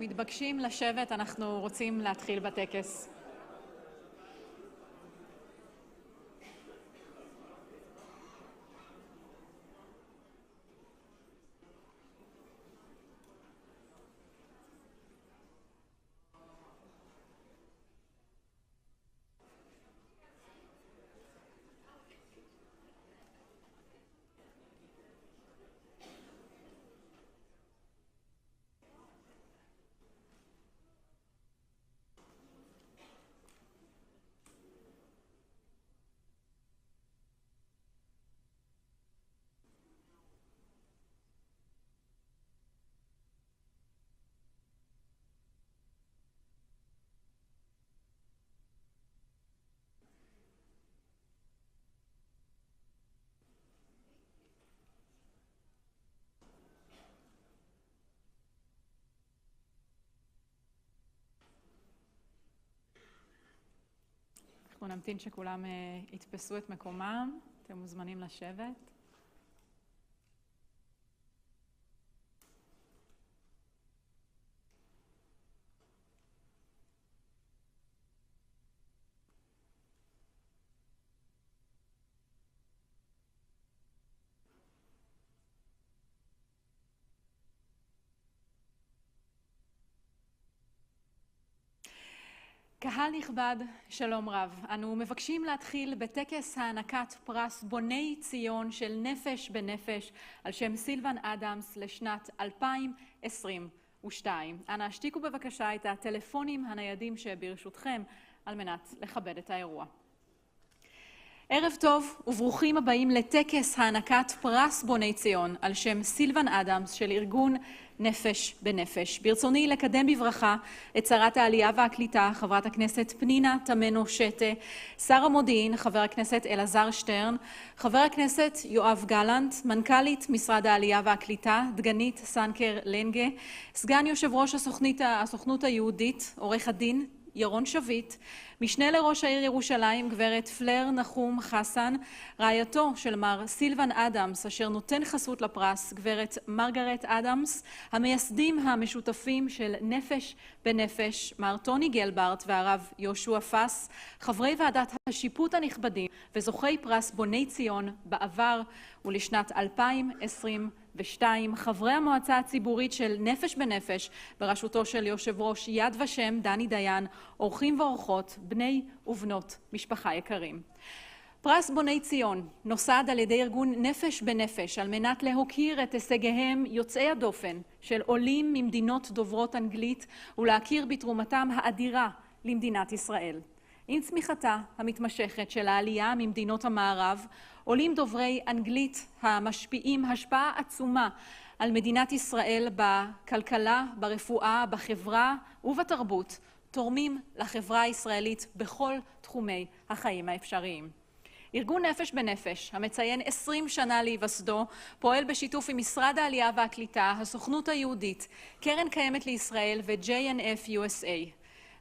אתם מתבקשים לשבת, אנחנו רוצים להתחיל בטקס. אנחנו נמתין שכולם יתפסו את מקומם. אתם מוזמנים לשבת. קהל נכבד, שלום רב. אנו מבקשים להתחיל בטקס הענקת פרס בוני ציון של נפש בנפש על שם סילבן אדמס לשנת 2022. אנא השתיקו בבקשה את הטלפונים הניידים שברשותכם על מנת לכבד את האירוע. ערב טוב וברוכים הבאים לטקס הענקת פרס בוני ציון על שם סילבן אדמס של ארגון נפש בנפש. ברצוני לקדם בברכה את שרת העלייה והקליטה, חברת הכנסת פנינה תמנו שטה, שר המודיעין, חבר הכנסת אלעזר שטרן, חבר הכנסת יואב גלנט, מנכ"לית משרד העלייה והקליטה, דגנית סנקר לנגה, סגן יושב ראש הסוכנות היהודית, עורך הדין ירון שביט, משנה לראש העיר ירושלים, גברת פלר נחום חסן, רעייתו של מר סילבן אדמס, אשר נותן חסות לפרס, גברת מרגרט אדמס, המייסדים המשותפים של נפש בנפש, מר טוני גלברט והרב יהושע פס, חברי ועדת השיפוט הנכבדים וזוכי פרס בוני ציון בעבר ולשנת 2022, חברי המועצה הציבורית של נפש בנפש בראשותו של יושב ראש יד ושם דני דיין, אורחים ואורחות, בני ובנות משפחה יקרים. פרס בוני ציון נוסד על ידי ארגון נפש בנפש על מנת להוקיר את הישגיהם יוצאי הדופן של עולים ממדינות דוברות אנגלית ולהכיר בתרומתם האדירה למדינת ישראל. עם צמיחתה המתמשכת של העלייה ממדינות המערב, עולים דוברי אנגלית המשפיעים השפעה עצומה על מדינת ישראל בכלכלה, ברפואה, בחברה ובתרבות, תורמים לחברה הישראלית בכל תחומי החיים האפשריים. ארגון נפש בנפש, המציין 20 שנה להיווסדו, פועל בשיתוף עם משרד העלייה והקליטה, הסוכנות היהודית, קרן קיימת לישראל ו-JNF USA.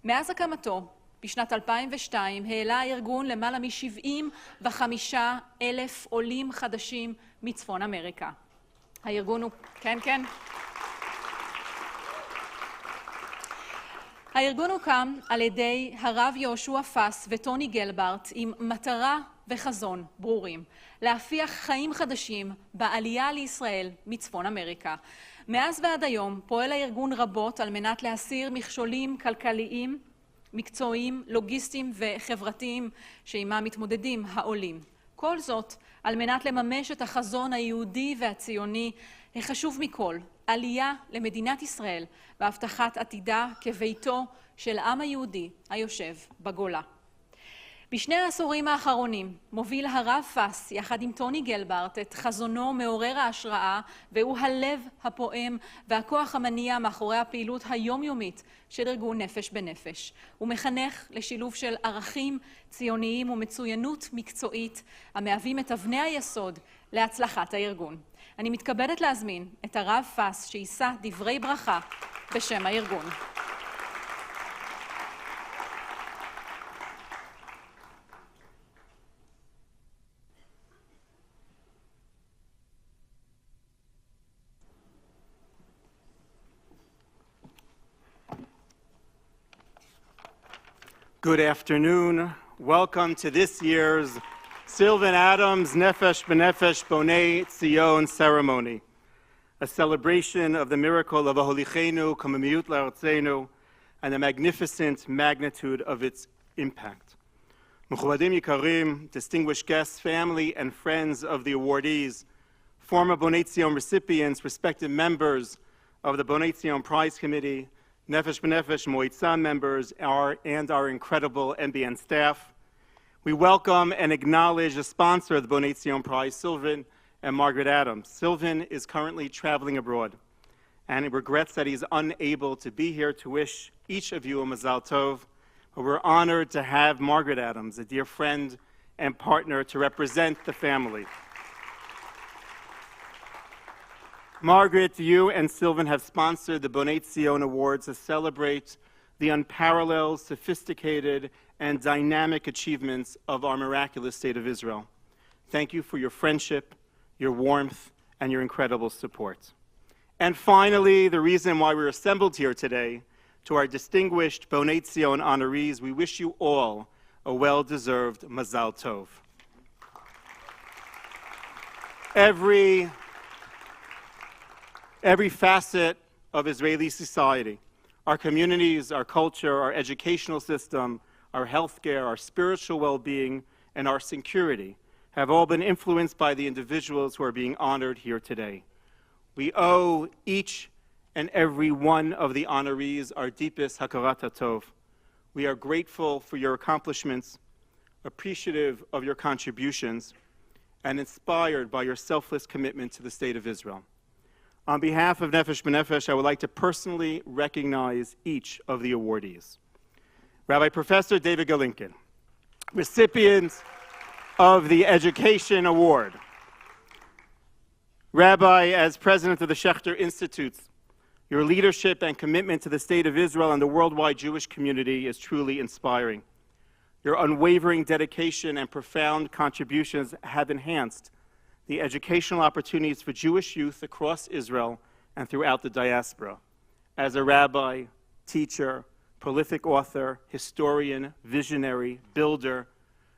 מאז הקמתו, בשנת 2002, העלה הארגון למעלה מ-75,000 עולים חדשים מצפון אמריקה. הארגון הוא... כן. הארגון הוקם על ידי הרב יהושע פס וטוני גלברט עם מטרה וחזון ברורים, להפיח חיים חדשים בעלייה לישראל מצפון אמריקה. מאז ועד היום פועל הארגון רבות על מנת להסיר מכשולים כלכליים, מקצועיים, לוגיסטיים וחברתיים שעימם מתמודדים העולים. כל זאת על מנת לממש את החזון היהודי והציוני החשוב מכל, עלייה למדינת ישראל והבטחת עתידה כביתו של העם היהודי היושב בגולה. בשני העשורים האחרונים מוביל הרב פס יחד עם טוני גלברט את חזונו מעורר ההשראה, והוא הלב הפועם והכוח המניע מאחורי הפעילות היומיומית של ארגון נפש בנפש. הוא מחנך לשילוב של ערכים ציוניים ומצוינות מקצועית המהווים את אבני היסוד להצלחת הארגון. אני מתכבדת להזמין את הרב פס שיישא דברי ברכה בשם הארגון. Good afternoon. Welcome to this year's Sylvan Adams Nefesh Bonei Tzion ceremony, a celebration of the miracle of Aholichenu Kamamiyut La'artzenu and the magnificent magnitude of its impact. Mechubadim Yikarim, distinguished guests, family, and friends of the awardees, former Bonei Tzion recipients, respected members of the Bonei Tzion Prize Committee, Nefesh B'Nefesh Moitzah members, and our incredible NBN staff. We welcome and acknowledge the sponsor of the Bonei Tzion Prize, Sylvan and Margaret Adams. Sylvan is currently traveling abroad, and he regrets that he's unable to be here to wish each of you a Mazal Tov. But we're honored to have Margaret Adams, a dear friend and partner, to represent the family. Margaret, you and Sylvan have sponsored the Bonei Tzion Awards to celebrate the unparalleled, sophisticated, and dynamic achievements of our miraculous State of Israel. Thank you for your friendship, your warmth, and your incredible support. And finally, the reason why we're assembled here today, to our distinguished Bonei Tzion honorees, we wish you all a well-deserved Mazal Tov. Every facet of Israeli society, our communities, our culture, our educational system, our healthcare, our spiritual well-being, and our security have all been influenced by the individuals who are being honored here today. We owe each and every one of the honorees our deepest hakarat hatov. We are grateful for your accomplishments, appreciative of your contributions, and inspired by your selfless commitment to the State of Israel. On behalf of Nefesh B'Nefesh, I would like to personally recognize each of the awardees. Rabbi Professor David Galinkin, recipient of the Education Award. Rabbi, as president of the Schechter Institutes, your leadership and commitment to the State of Israel and the worldwide Jewish community is truly inspiring. Your unwavering dedication and profound contributions have enhanced the educational opportunities for Jewish youth across Israel and throughout the diaspora. As a rabbi, teacher, prolific author, historian, visionary, builder,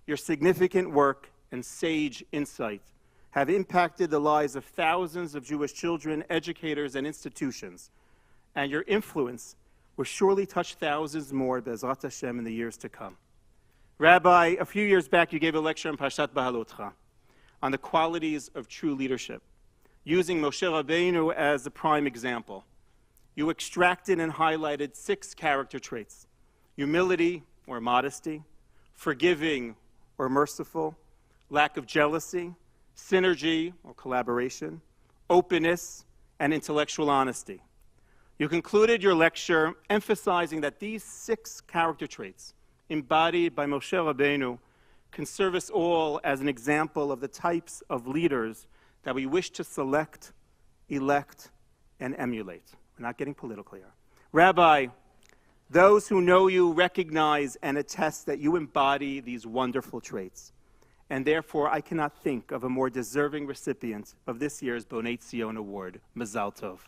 your significant work and sage insight have impacted the lives of thousands of Jewish children, educators, and institutions. And your influence will surely touch thousands more, Be'ezrat Hashem, in the years to come. Rabbi, a few years back, you gave a lecture on Parshat Bahalotcha, on the qualities of true leadership, using Moshe Rabbeinu as a prime example. You extracted and highlighted 6 character traits: humility or modesty, forgiving or merciful, lack of jealousy, synergy or collaboration, openness, and intellectual honesty. You concluded your lecture emphasizing that these 6 character traits, embodied by Moshe Rabbeinu, can serve us all as an example of the types of leaders that we wish to select, elect, and emulate. We're not getting political here. Rabbi, those who know you recognize and attest that you embody these wonderful traits. And therefore, I cannot think of a more deserving recipient of this year's Bonei Tzion Award. Mazal Tov.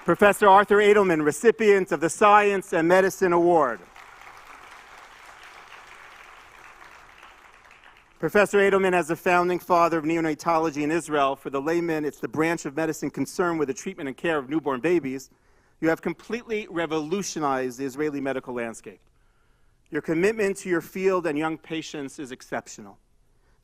Professor Arthur Edelman, recipient of the Science and Medicine Award. Professor Edelman, as the founding father of neonatology in Israel, for the layman, it's the branch of medicine concerned with the treatment and care of newborn babies. You have completely revolutionized the Israeli medical landscape. Your commitment to your field and young patients is exceptional.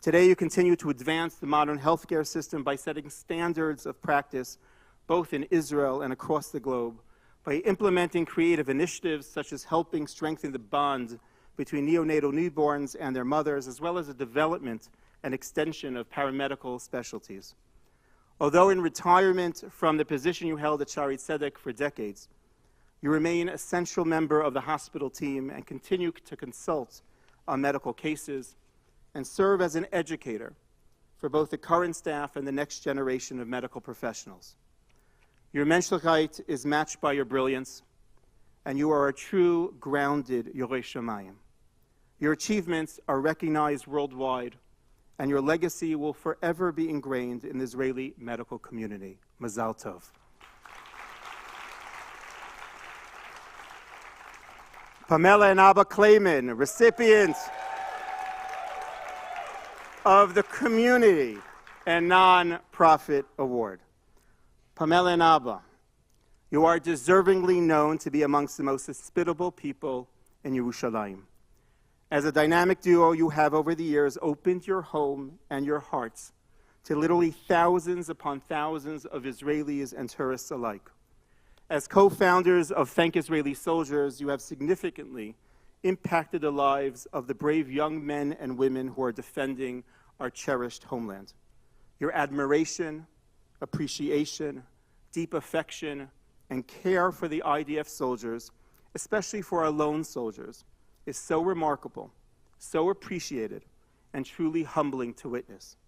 Today, you continue to advance the modern healthcare system by setting standards of practice both in Israel and across the globe, by implementing creative initiatives such as helping strengthen the bond between neonatal newborns and their mothers, as well as the development and extension of paramedical specialties. Although in retirement from the position you held at Shari Tzedek for decades, you remain a central member of the hospital team and continue to consult on medical cases and serve as an educator for both the current staff and the next generation of medical professionals. Your menschlichkeit is matched by your brilliance, and you are a true, grounded Yorei Shamayim. Your achievements are recognized worldwide, and your legacy will forever be ingrained in the Israeli medical community. Mazal Tov. Pamela and Abba Clayman, recipients of the Community and Non-Profit Award. Pamela and Abba, you are deservingly known to be amongst the most hospitable people in Yerushalayim. As a dynamic duo, you have over the years opened your home and your hearts to literally thousands upon thousands of Israelis and tourists alike. As co-founders of Thank Israeli Soldiers, you have significantly impacted the lives of the brave young men and women who are defending our cherished homeland. Your admiration, appreciation, deep affection, and care for the IDF soldiers, especially for our lone soldiers, is so remarkable, so appreciated, and truly humbling to witness.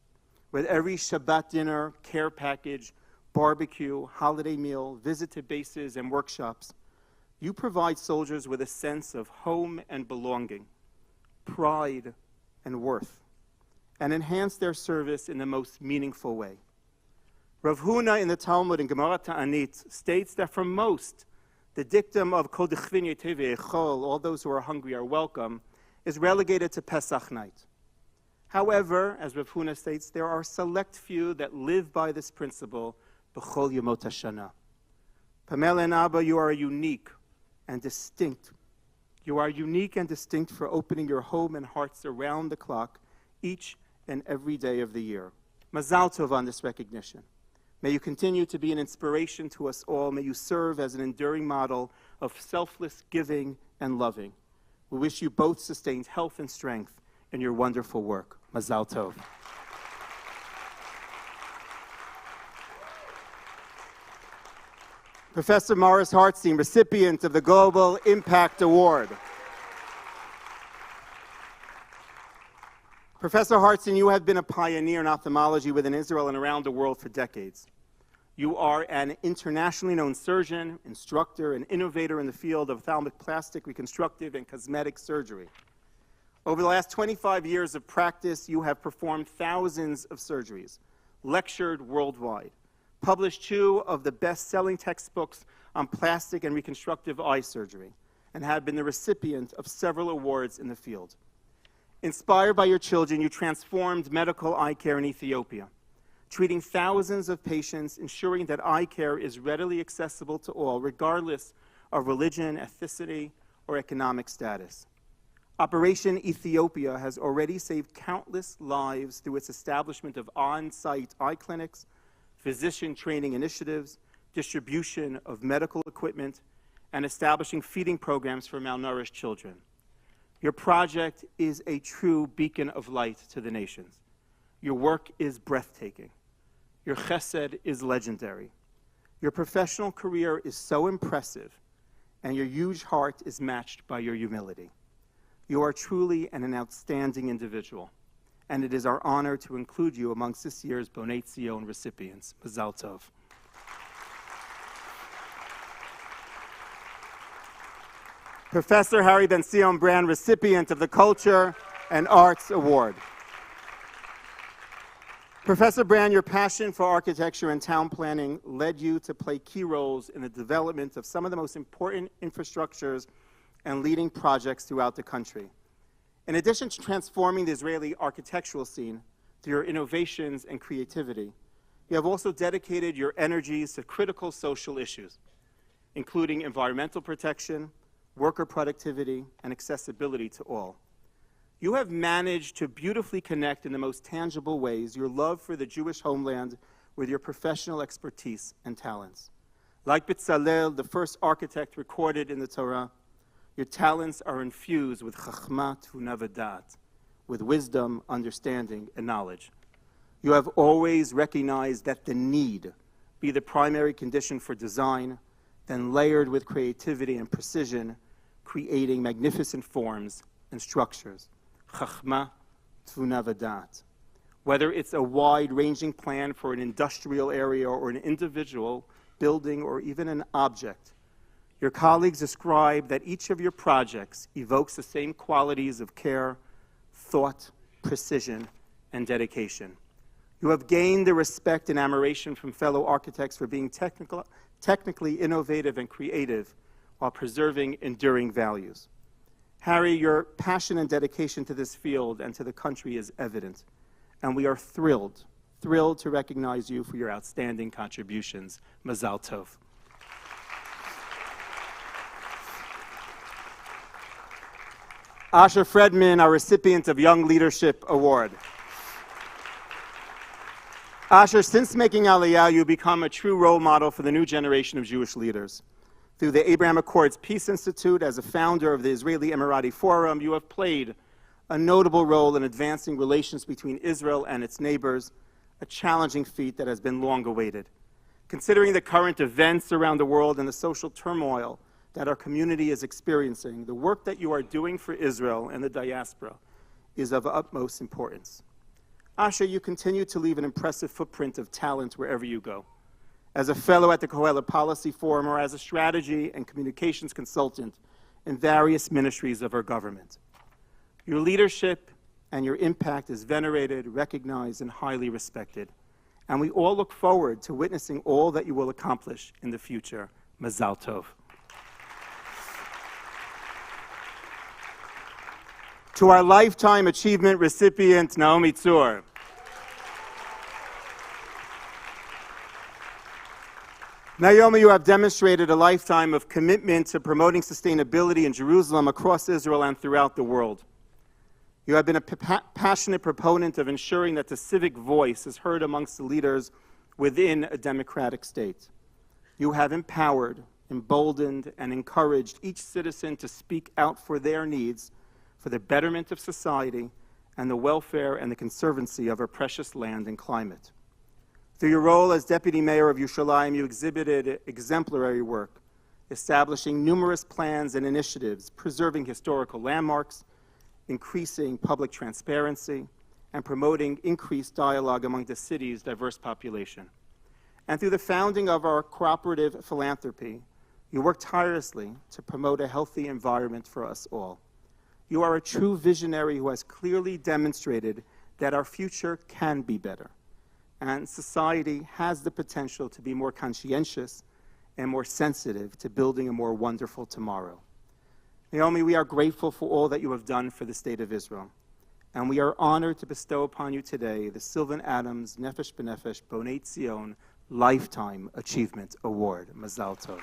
With every Shabbat dinner, care package, barbecue, holiday meal, visit to bases, and workshops, you provide soldiers with a sense of home and belonging, pride and worth, and enhance their service in the most meaningful way. Rav Huna in the Talmud in Gemara Ta'anit states that for most, the dictum of Kol dechvin yeteve echol, all those who are hungry are welcome, is relegated to Pesach night. However, as Rav Huna states, there are select few that live by this principle, b'chol yemot hashana. Pamela and Abba, you are unique and distinct. You are unique and distinct for opening your home and hearts around the clock each and every day of the year. Mazal tov on this recognition. May you continue to be an inspiration to us all. May you serve as an enduring model of selfless giving and loving. We wish you both sustained health and strength in your wonderful work. Mazal tov. Professor Morris Hartstein, recipient of the Global Impact Award. Professor Hartstein, you have been a pioneer in ophthalmology within Israel and around the world for decades. You are an internationally known surgeon, instructor, and innovator in the field of ophthalmic plastic, reconstructive, and cosmetic surgery. Over the last 25 years of practice, you have performed thousands of surgeries, lectured worldwide, published 2 of the best-selling textbooks on plastic and reconstructive eye surgery, and have been the recipient of several awards in the field. Inspired by your children, you transformed medical eye care in Ethiopia, treating thousands of patients, ensuring that eye care is readily accessible to all, regardless of religion, ethnicity, or economic status. Operation Ethiopia has already saved countless lives through its establishment of on-site eye clinics, physician training initiatives, distribution of medical equipment, and establishing feeding programs for malnourished children. Your project is a true beacon of light to the nations. Your work is breathtaking. Your chesed is legendary. Your professional career is so impressive, and your huge heart is matched by your humility. You are truly an outstanding individual, and it is our honor to include you amongst this year's Bonei recipients. Mazal tov. Professor Harry Ben-Sion Brand, recipient of the Culture and Arts Award. Professor Brand, your passion for architecture and town planning led you to play key roles in the development of some of the most important infrastructures and leading projects throughout the country. In addition to transforming the Israeli architectural scene through your innovations and creativity, you have also dedicated your energies to critical social issues, including environmental protection, worker productivity, and accessibility to all. You have managed to beautifully connect in the most tangible ways your love for the Jewish homeland with your professional expertise and talents. Like Bezalel, the first architect recorded in the Torah, your talents are infused with chachma, tefuna, v'dat, with wisdom, understanding, and knowledge. You have always recognized that the need be the primary condition for design, then layered with creativity and precision, creating magnificent forms and structures. Chachma, tefuna, v'dat. Whether it's a wide-ranging plan for an industrial area or an individual building or even an object, your colleagues describe that each of your projects evokes the same qualities of care, thought, precision, and dedication. You have gained the respect and admiration from fellow architects for being technically innovative and creative while preserving enduring values. Harry, your passion and dedication to this field and to the country is evident, and we are thrilled to recognize you for your outstanding contributions. Mazal Tov. Asher Fredman, our recipient of Young Leadership Award. Asher, since making Aliyah, you become a true role model for the new generation of Jewish leaders. Through the Abraham Accords Peace Institute, as a founder of the Israeli Emirati Forum, you have played a notable role in advancing relations between Israel and its neighbors, a challenging feat that has been long awaited. Considering the current events around the world and the social turmoil that our community is experiencing, the work that you are doing for Israel and the diaspora is of utmost importance. Asher, you continue to leave an impressive footprint of talent wherever you go. As a fellow at the Kohelet Policy Forum or as a strategy and communications consultant in various ministries of our government. Your leadership and your impact is venerated, recognized, and highly respected. And we all look forward to witnessing all that you will accomplish in the future. Mazal Tov. To our Lifetime Achievement recipient, Naomi Tzur. Naomi, you have demonstrated a lifetime of commitment to promoting sustainability in Jerusalem, across Israel, and throughout the world. You have been a passionate proponent of ensuring that the civic voice is heard amongst the leaders within a democratic state. You have empowered, emboldened, and encouraged each citizen to speak out for their needs, for the betterment of society, and the welfare and the conservancy of our precious land and climate. Through your role as Deputy Mayor of Yerushalayim, you exhibited exemplary work, establishing numerous plans and initiatives, preserving historical landmarks, increasing public transparency, and promoting increased dialogue among the city's diverse population. And through the founding of our cooperative philanthropy, you work tirelessly to promote a healthy environment for us all. You are a true visionary who has clearly demonstrated that our future can be better, and society has the potential to be more conscientious and more sensitive to building a more wonderful tomorrow. Naomi, we are grateful for all that you have done for the State of Israel, and we are honored to bestow upon you today the Sylvan Adams Nefesh B'Nefesh Bonei Tzion Lifetime Achievement Award. Mazal Tov.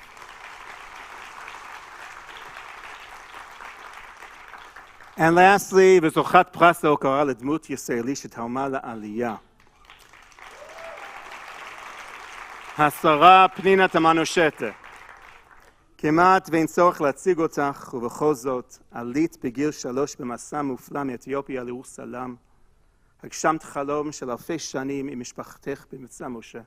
And lastly, וזוכת פרס ההוקרה לדמות ישראלי שתרמה לעלייה. השרה פנינה תמנו-שטה. כמעט ואין צורך להציג אותך, ובכל זאת, עלית בגיל 3 במסע מופלא מאתיופיה לירושלים. הגשמת חלום של אלפי שנים עם משפחתך במבצע משה.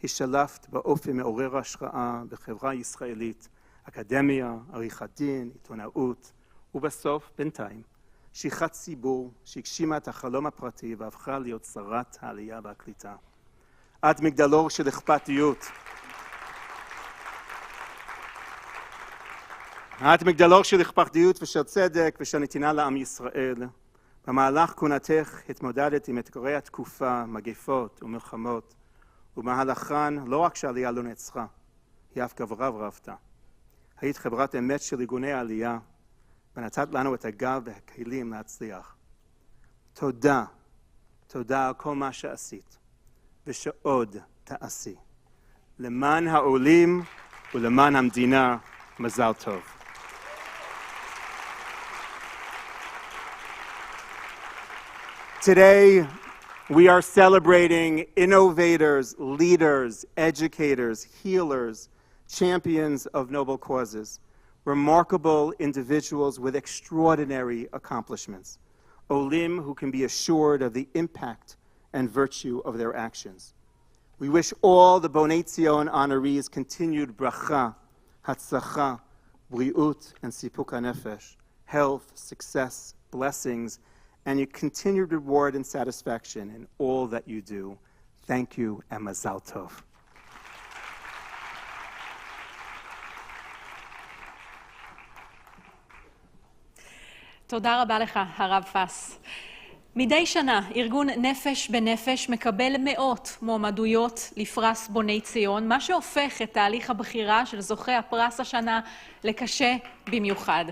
השתלבת באופן מעורר השראה בחברה ישראלית, אקדמיה, עריכת דין, עיתונאות, ובסוף, בינתיים, שליחת ציבור שהגשימה את החלום הפרטי והפכה להיות שרת העלייה והקליטה. את מגדלור של אכפתיות. את מגדלור של אכפתיות ושל צדק ושל נתינה לעם ישראל. במהלך כהונתך התמודדת עם אתגרי התקופה, מגפות ומלחמות, ובמהלכן לא רק שהעלייה לא נעצרה, היא אף גברה ורבתה. היית חברת אמת של ארגוני העלייה, ונתת לנו את הגב והכלים להצליח. תודה, תודה על כל מה שעשית, ושעוד תעשי. למען העולים ולמען המדינה, מזל טוב. Today, we are celebrating innovators, leaders, educators, healers, champions of noble causes, remarkable individuals with extraordinary accomplishments, olim who can be assured of the impact and virtue of their actions. We wish all the Bonei Tzion honorees continued bracha, hatzlacha, briut, and sipuk hanefesh, health, success, blessings, and your continued reward and satisfaction in all that you do. Thank you, and mazal tov. תודה רבה לך, הרב פס. מדי שנה ארגון נפש בנפש מקבל מאות מועמדויות לפרס בוני ציון, מה שהופך את תהליך הבחירה של זוכי הפרס השנה לקשה במיוחד.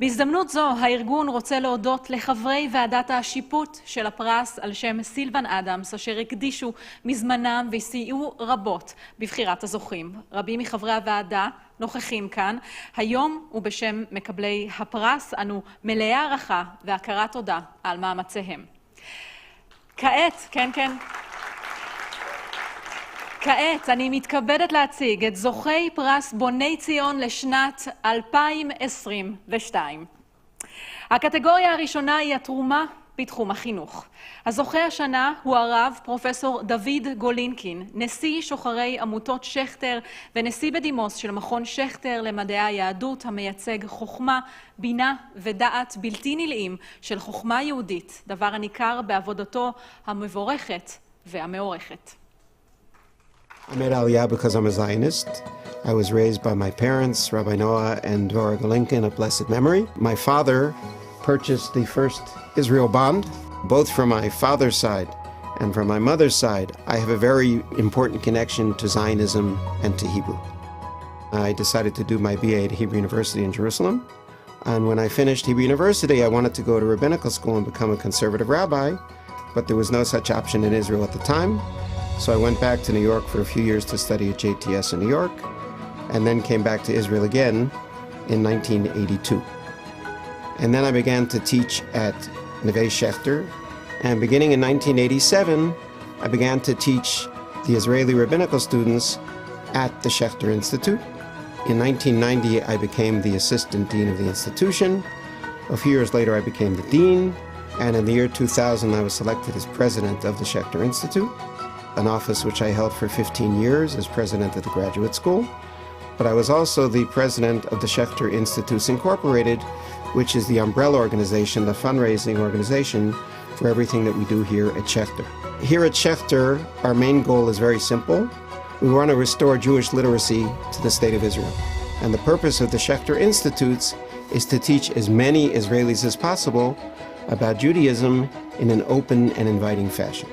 בהזדמנות זו הארגון רוצה להודות לחברי ועדת השיפוט של הפרס על שם סילבן אדמס, אשר הקדישו מזמנם וסייעו רבות בבחירת הזוכים. רבים מחברי הוועדה נוכחים כאן היום, ובשם מקבלי הפרס אנו מלאי הערכה והכרת תודה על מאמציהם. כעת אני מתכבדת להציג את זוכי פרס בוני ציון לשנת 2022. הקטגוריה הראשונה היא התרומה בתחום החינוך. הזוכה השנה הוא הרב פרופסור דוד גולינקין, נשיא שוחרי עמותות שכתר ונשיא בדימוס של מכון שכתר למדעי היהדות, המייצג חוכמה, בינה ודעת בלתי נלאים של חוכמה יהודית, דבר הניכר בעבודתו המבורכת והמעורכת. I made Aliyah because I'm a Zionist. I was raised by my parents, Rabbi Noah and Dvorah Golinkin of blessed memory. My father purchased the first Israel bond, both from my father's side and from my mother's side. I have a very important connection to Zionism and to Hebrew. I decided to do my BA at Hebrew University in Jerusalem. And when I finished Hebrew University, I wanted to go to rabbinical school and become a conservative rabbi, but there was no such option in Israel at the time. So I went back to New York for a few years to study at JTS in New York, and then came back to Israel again in 1982. And then I began to teach at Nefesh, and beginning in 1987, I began to teach the Israeli rabbinical students at the Schechter Institute. In 1990, I became the assistant dean of the institution. A few years later, I became the dean, and in the year 2000, I was selected as president of the Schechter Institute, an office which I held for 15 years as president of the graduate school. But I was also the president of the Schechter Institutes Incorporated, which is the umbrella organization, the fundraising organization for everything that we do here at Schechter. Here at Schechter, our main goal is very simple. We want to restore Jewish literacy to the State of Israel. And the purpose of the Schechter Institutes is to teach as many Israelis as possible about Judaism in an open and inviting fashion.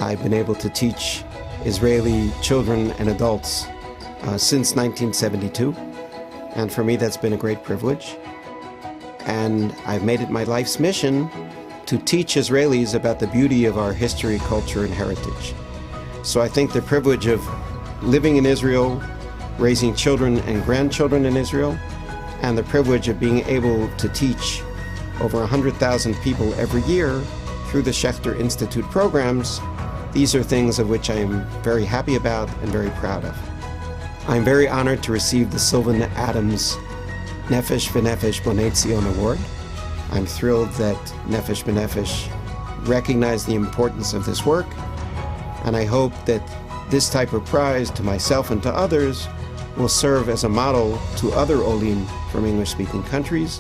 I've been able to teach Israeli children and adults since 1972, and for me that's been a great privilege. And I've made it my life's mission to teach Israelis about the beauty of our history, culture, and heritage. So I think the privilege of living in Israel, raising children and grandchildren in Israel, and the privilege of being able to teach over 100,000 people every year through the Schechter Institute programs, these are things of which I am very happy about and very proud of. I'm very honored to receive the Sylvan Adams Nefesh B'Nefesh Bonei Tzion Award. I'm thrilled that Nefesh B'Nefesh recognized the importance of this work, and I hope that this type of prize to myself and to others will serve as a model to other Olim from English-speaking countries,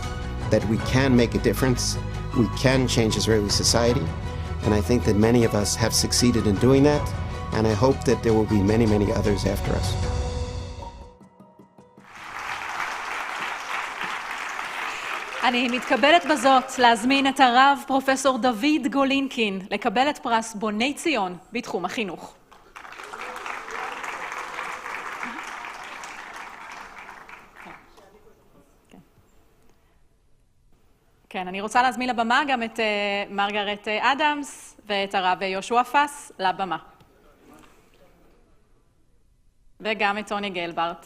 that we can make a difference, we can change Israeli society, and I think that many of us have succeeded in doing that, and I hope that there will be many, many others after us. אני מתכבדת בזאת להזמין את הרב פרופסור דוד גולינקין לקבל את פרס בוני ציון בתחום החינוך. כן, אני רוצה להזמין לבמה גם את מרגרט אדמס ואת הרב יהושע פס לבמה. וגם את טוני גלברט.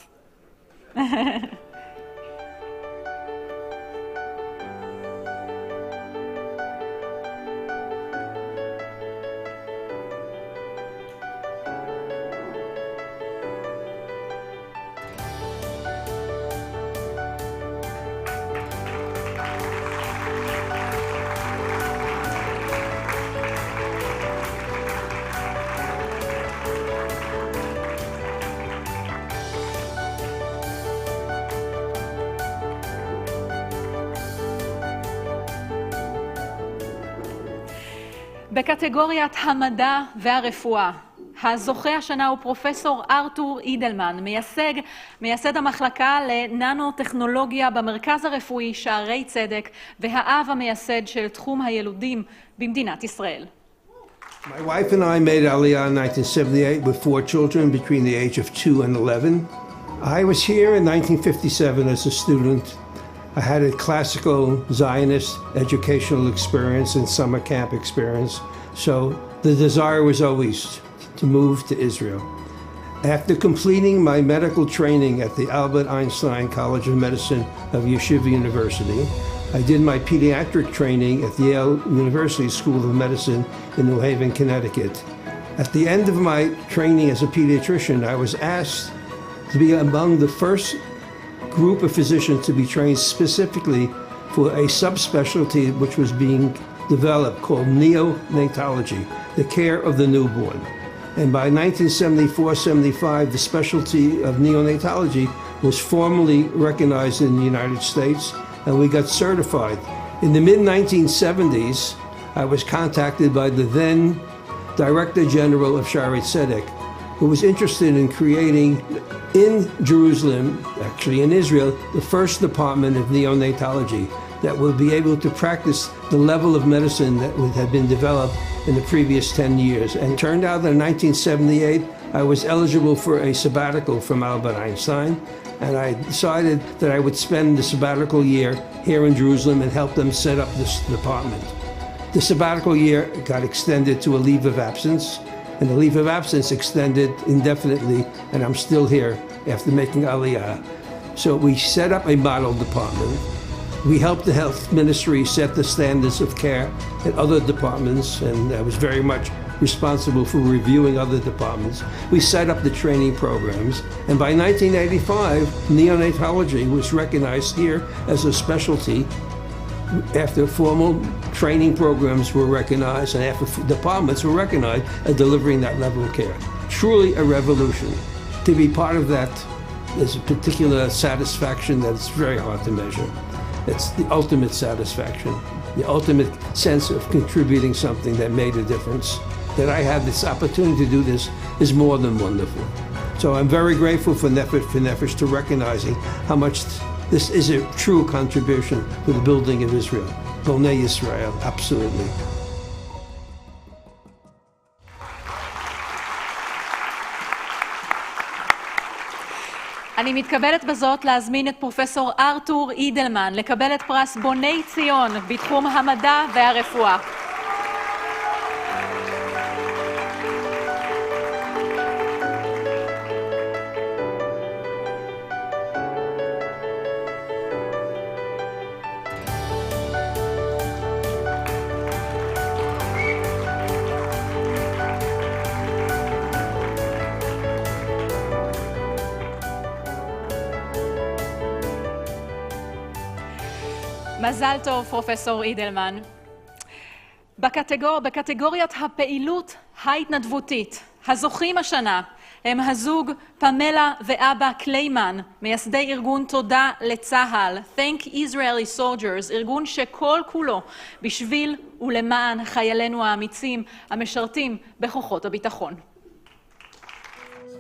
בקטגוריית המדע והרפואה, הזוכה השנה הוא פרופסור ארתור אידלמן, מייסד המחלקה לננו-טכנולוגיה במרכז הרפואי שערי צדק, והאב המייסד של תחום הילודים במדינת ישראל. My wife and I made Aliyah in 1978 with 4 children between the age of 2 and 11. I was here in 1957 as a student. I had a classical Zionist educational experience and summer camp experience, so the desire was always to move to Israel. After completing my medical training at the Albert Einstein College of Medicine of Yeshiva University, I did my pediatric training at the Yale University School of Medicine in New Haven, Connecticut. At the end of my training as a pediatrician, I was asked to be among the first group of physicians to be trained specifically for a subspecialty which was being developed called neonatology, the care of the newborn. And by 1974-75, the specialty of neonatology was formally recognized in the United States, and we got certified. In the mid-1970s, I was contacted by the then Director General of Shaarei Tzedek, who was interested in creating in Jerusalem, actually in Israel, the first department of neonatology that will be able to practice the level of medicine that had been developed in the previous 10 years. And it turned out that in 1978, I was eligible for a sabbatical from Albert Einstein, and I decided that I would spend the sabbatical year here in Jerusalem and help them set up this department. The sabbatical year got extended to a leave of absence, and the leave of absence extended indefinitely, and I'm still here after making Aliyah. So we set up a model department. We helped the health ministry set the standards of care in other departments, and I was very much responsible for reviewing other departments. We set up the training programs, and by 1985, neonatology was recognized here as a specialty after formal training programs were recognized and after departments were recognized as delivering that level of care. Truly a revolution. To be part of that is a particular satisfaction that it's very hard to measure. It's the ultimate satisfaction, the ultimate sense of contributing something that made a difference. That I had this opportunity to do this is more than wonderful. So I'm very grateful for Nefesh to recognizing how much this is a true contribution to the building of Israel. Bonei Israel, absolutely. אני מתכבדת בזאת להזמין את פרופסור ארתור אידלמן לקבל את פרס בוני ציון בתחום המדע והרפואה. מזל טוב, פרופסור אידלמן. בקטגוריית הפעילות ההתנדבותית, הזוכים השנה הם הזוג פמלה ואבא קליימן, מייסדי ארגון תודה לצה"ל, Thank Israeli Soldiers, ארגון שכל כולו בשביל ולמען חיילינו האמיצים המשרתים בכוחות הביטחון.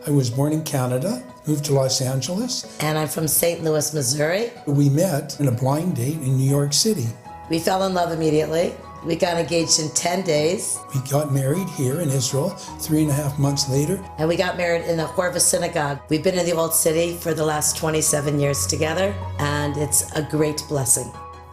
I was born in Canada, moved to Los Angeles. And I'm from St. Louis, Missouri. We met in a blind date in New York City. We fell in love immediately. We got engaged in 10 days. We got married here in Israel 3.5 months later. And we got married in the Horva synagogue. We've been in the Old City for the last 27 years together, and it's a great blessing.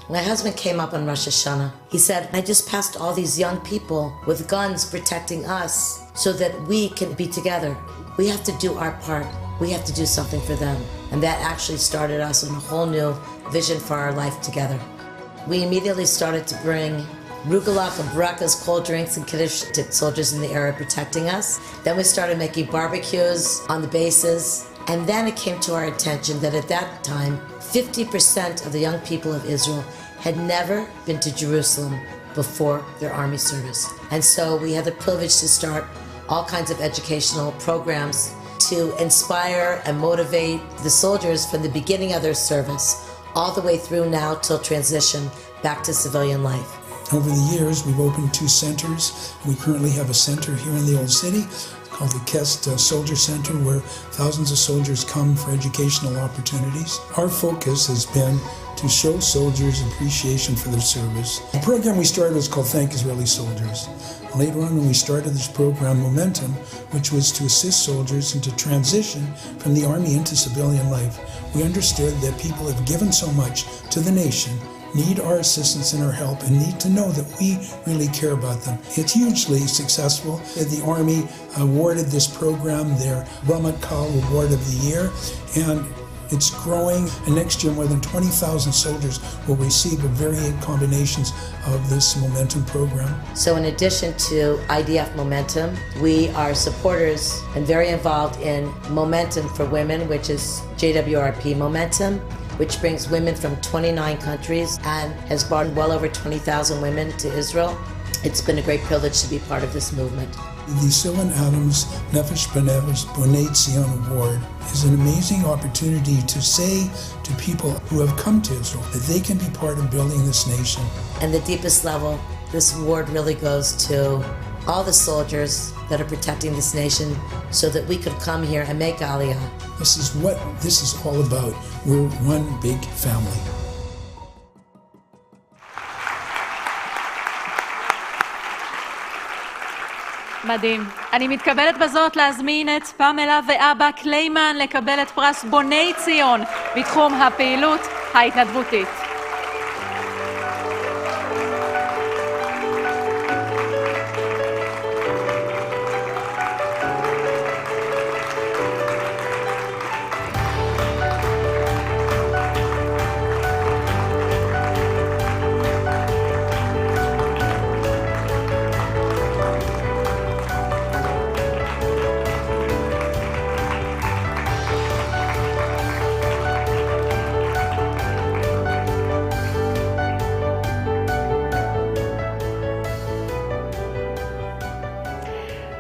My husband came up on Rosh Hashanah. He said, I just passed all these young people with guns protecting us so that we can be together. We have to do our part. We have to do something for them. And that actually started us on a whole new vision for our life together. We immediately started to bring Rugelach and Baraka's cold drinks and Kiddush to soldiers in the area protecting us. Then we started making barbecues on the bases. And then it came to our attention that at that time, 50% of the young people of Israel had never been to Jerusalem before their army service. And so we had the privilege to start all kinds of educational programs to inspire and motivate the soldiers from the beginning of their service all the way through now till transition back to civilian life. Over the years, we've opened 2 centers. We currently have a center here in the Old City called the Kest Soldier Center, where thousands of soldiers come for educational opportunities. Our focus has been to show soldiers appreciation for their service. The program we started was called Thank Israeli Soldiers. Later on, when we started this program, Momentum, which was to assist soldiers into transition from the Army into civilian life, we understood that people have given so much to the nation, need our assistance and our help, and need to know that we really care about them. It's hugely successful. The Army awarded this program their Ramatkal Award of the Year, and it's growing, and next year more than 20,000 soldiers will receive a varying combinations of this Momentum program. So in addition to IDF Momentum, we are supporters and very involved in Momentum for Women, which is JWRP Momentum, which brings women from 29 countries and has brought well over 20,000 women to Israel. It's been a great privilege to be part of this movement. The Sylvan Nefesh Bonei Award is an amazing opportunity to say to people who have come to Israel that they can be part of building this nation. And the deepest level, this award really goes to all the soldiers that are protecting this nation so that we could come here and make Aliyah. This is what this is all about. We're one big family. מדהים. אני מתכבדת בזאת להזמין את פמלה ואבא קליימן לקבל את פרס בוני ציון בתחום הפעילות ההתנדבותית.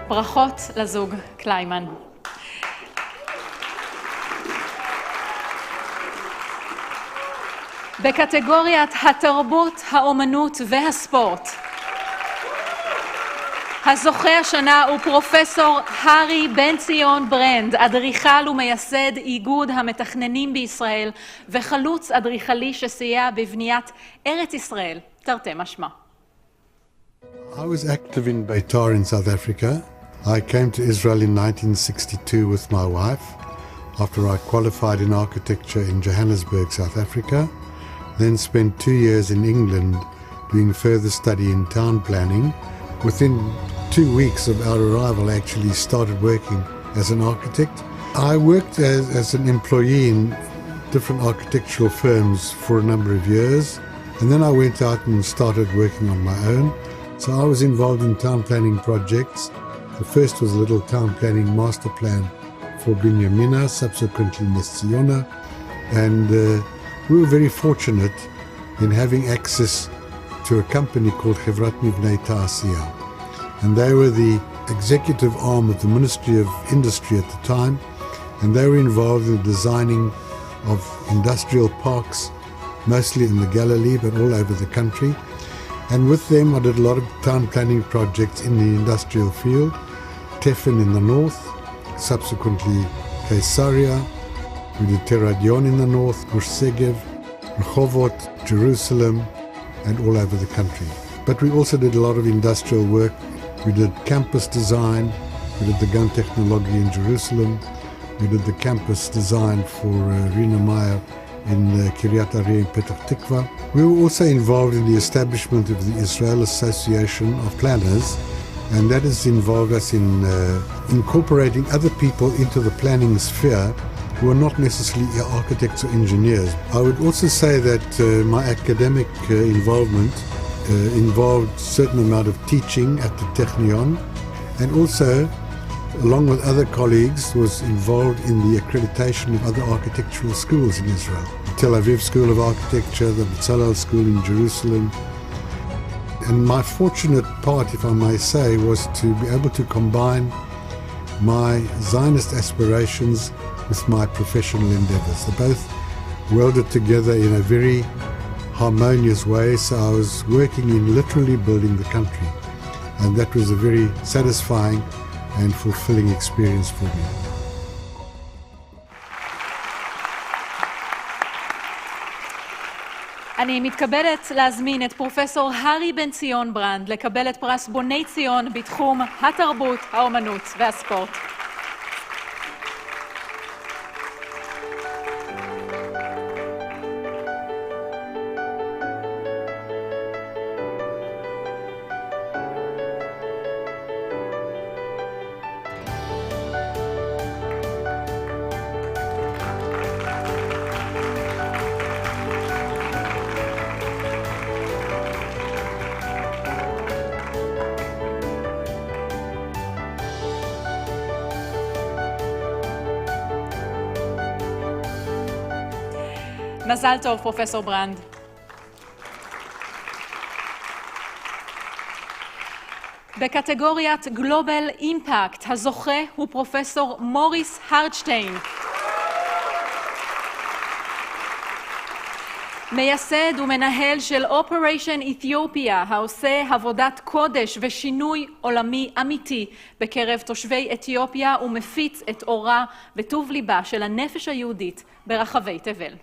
ברכות לזוג קליימן. בקטגוריית התרבות, האומנות והספורט, הזוכה השנה הוא פרופסור הרי בן ציון ברנד, אדריכל ומייסד איגוד המתכננים בישראל וחלוץ אדריכלי שסייע בבניית ארץ ישראל, תרתי משמע. I was active in Beit in South Africa. I came to Israel in 1962 with my wife after I qualified in architecture in Johannesburg, South Africa. Then spent 2 years in England doing further study in town planning. Within 2 weeks of our arrival, I actually started working as an architect. I worked as an employee in different architectural firms for a number of years, and then I went out and started working on my own. So I was involved in town planning projects. The first was a little town planning master plan for Binyamina, subsequently Nes Ziona, and we were very fortunate in having access to a company called Chevrat Mivnei Ta'asiyah. And they were the executive arm of the Ministry of Industry at the time, and they were involved in the designing of industrial parks, mostly in the Galilee, but all over the country. And with them I did a lot of town planning projects in the industrial field, Tefin in the north, subsequently Caesarea, we did Teradion in the north, Gush Segev, Rehovot, Jerusalem, and all over the country. But we also did a lot of industrial work. We did campus design, we did the Gan Technology in Jerusalem, we did the campus design for Rina Meyer in Kiryat Arya in Petah Tikva. We were also involved in the establishment of the Israel Association of Planners, and that has involved us in incorporating other people into the planning sphere who are not necessarily architects or engineers. I would also say that my academic involvement involved a certain amount of teaching at the Technion, and also, along with other colleagues, was involved in the accreditation of other architectural schools in Israel. The Tel Aviv School of Architecture, the Bezalel School in Jerusalem. And my fortunate part, if I may say, was to be able to combine my Zionist aspirations with my professional endeavors. They both welded together in a very harmonious way, so I was working in literally building the country. And that was a very satisfying and fulfilling experience for me. אני מתכבדת להזמין את פרופסור הרי בן ציון ברנד לקבל את פרס בוני ציון בתחום התרבות, האומנות והספורט. מזל טוב, פרופסור ברנד. בקטגוריית גלובל אימפקט, הזוכה הוא פרופסור מוריס הרדשטיין. מייסד ומנהל של אופריישן אתיופיה, העושה עבודת קודש ושינוי עולמי אמיתי בקרב תושבי אתיופיה ומפיץ את אורה וטוב ליבה של הנפש היהודית ברחבי תבל.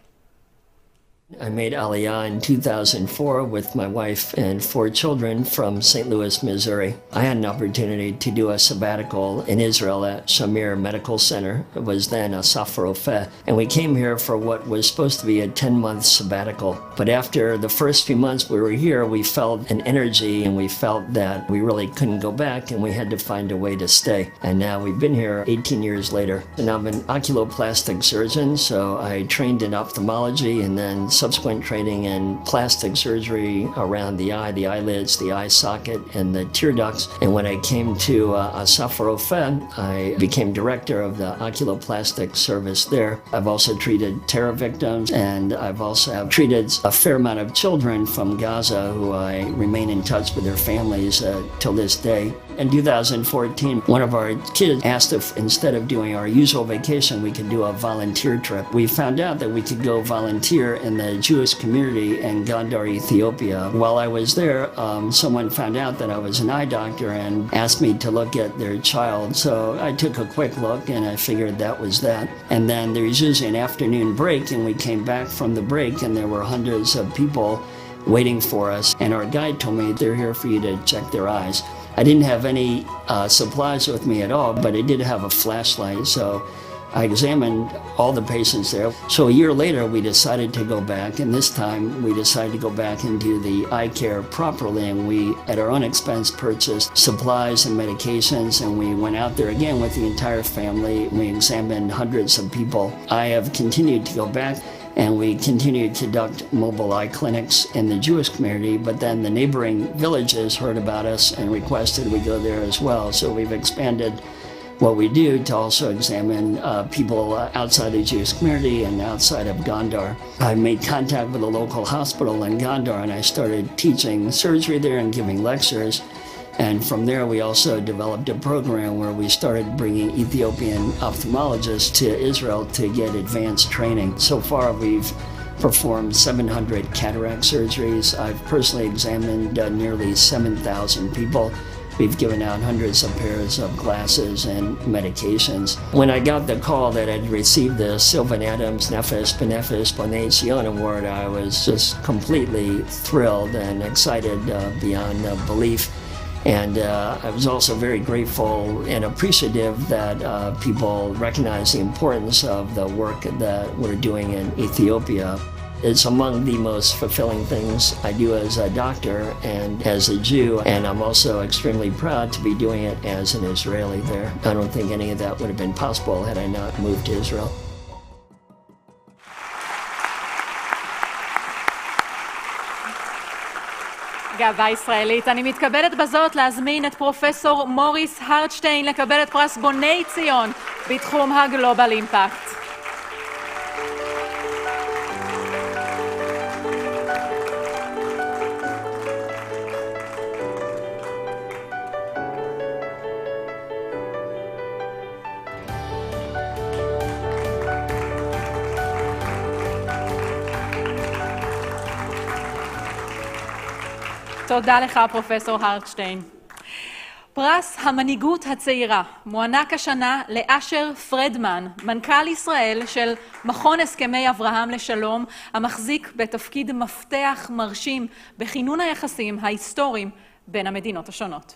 I made Aliyah in 2004 with my wife and 4 children from St. Louis, Missouri. I had an opportunity to do a sabbatical in Israel at Shamir Medical Center. It was then a Safrofeh. And we came here for what was supposed to be a 10-month sabbatical. But after the first few months we were here, we felt an energy and we felt that we really couldn't go back and we had to find a way to stay. And now we've been here 18 years later. And I'm an oculoplastic surgeon, so I trained in ophthalmology and then subsequent training in plastic surgery around the eye, the eyelids, the eye socket, and the tear ducts. And when I came to Asaf Rofeh, I became director of the oculoplastic service there. I've also treated terror victims, and I've also have treated a fair amount of children from Gaza who I remain in touch with their families till this day. In 2014, one of our kids asked if instead of doing our usual vacation, we could do a volunteer trip. We found out that we could go volunteer in the Jewish community in Gondar, Ethiopia. While I was there, someone found out that I was an eye doctor and asked me to look at their child. So I took a quick look and I figured that was that. And then there was usually an afternoon break, and we came back from the break and there were hundreds of people waiting for us. And our guide told me they're here for you to check their eyes. I didn't have any supplies with me at all, but I did have a flashlight, so I examined all the patients there. So a year later, we decided to go back, and this time we decided to go back and do the eye care properly, and we, at our own expense, purchased supplies and medications, and we went out there again with the entire family. We examined hundreds of people. I have continued to go back, and we continue to conduct mobile eye clinics in the Jewish community, but then the neighboring villages heard about us and requested we go there as well. So we've expanded what we do to also examine people outside the Jewish community and outside of Gondar. I made contact with a local hospital in Gondar, and I started teaching surgery there and giving lectures. And from there, we also developed a program where we started bringing Ethiopian ophthalmologists to Israel to get advanced training. So far, we've performed 700 cataract surgeries. I've personally examined nearly 7,000 people. We've given out hundreds of pairs of glasses and medications. When I got the call that I'd received the Sylvan Nefesh Bonei Sion Award, I was just completely thrilled and excited beyond belief. And I was also very grateful and appreciative that people recognize the importance of the work that we're doing in Ethiopia. It's among the most fulfilling things I do as a doctor and as a Jew, and I'm also extremely proud to be doing it as an Israeli there. I don't think any of that would have been possible had I not moved to Israel. גאווה ישראלית. אני מתכבדת בזאת להזמין את פרופסור מוריס הרדשטיין לקבל את פרס בוני ציון בתחום הגלובל אימפקט. תודה לך, פרופסור הרדשטיין. פרס המנהיגות הצעירה מוענק השנה לאשר פרדמן, מנכ"ל ישראל של מכון הסכמי אברהם לשלום, המחזיק בתפקיד מפתח מרשים בכינון היחסים ההיסטוריים בין המדינות השונות.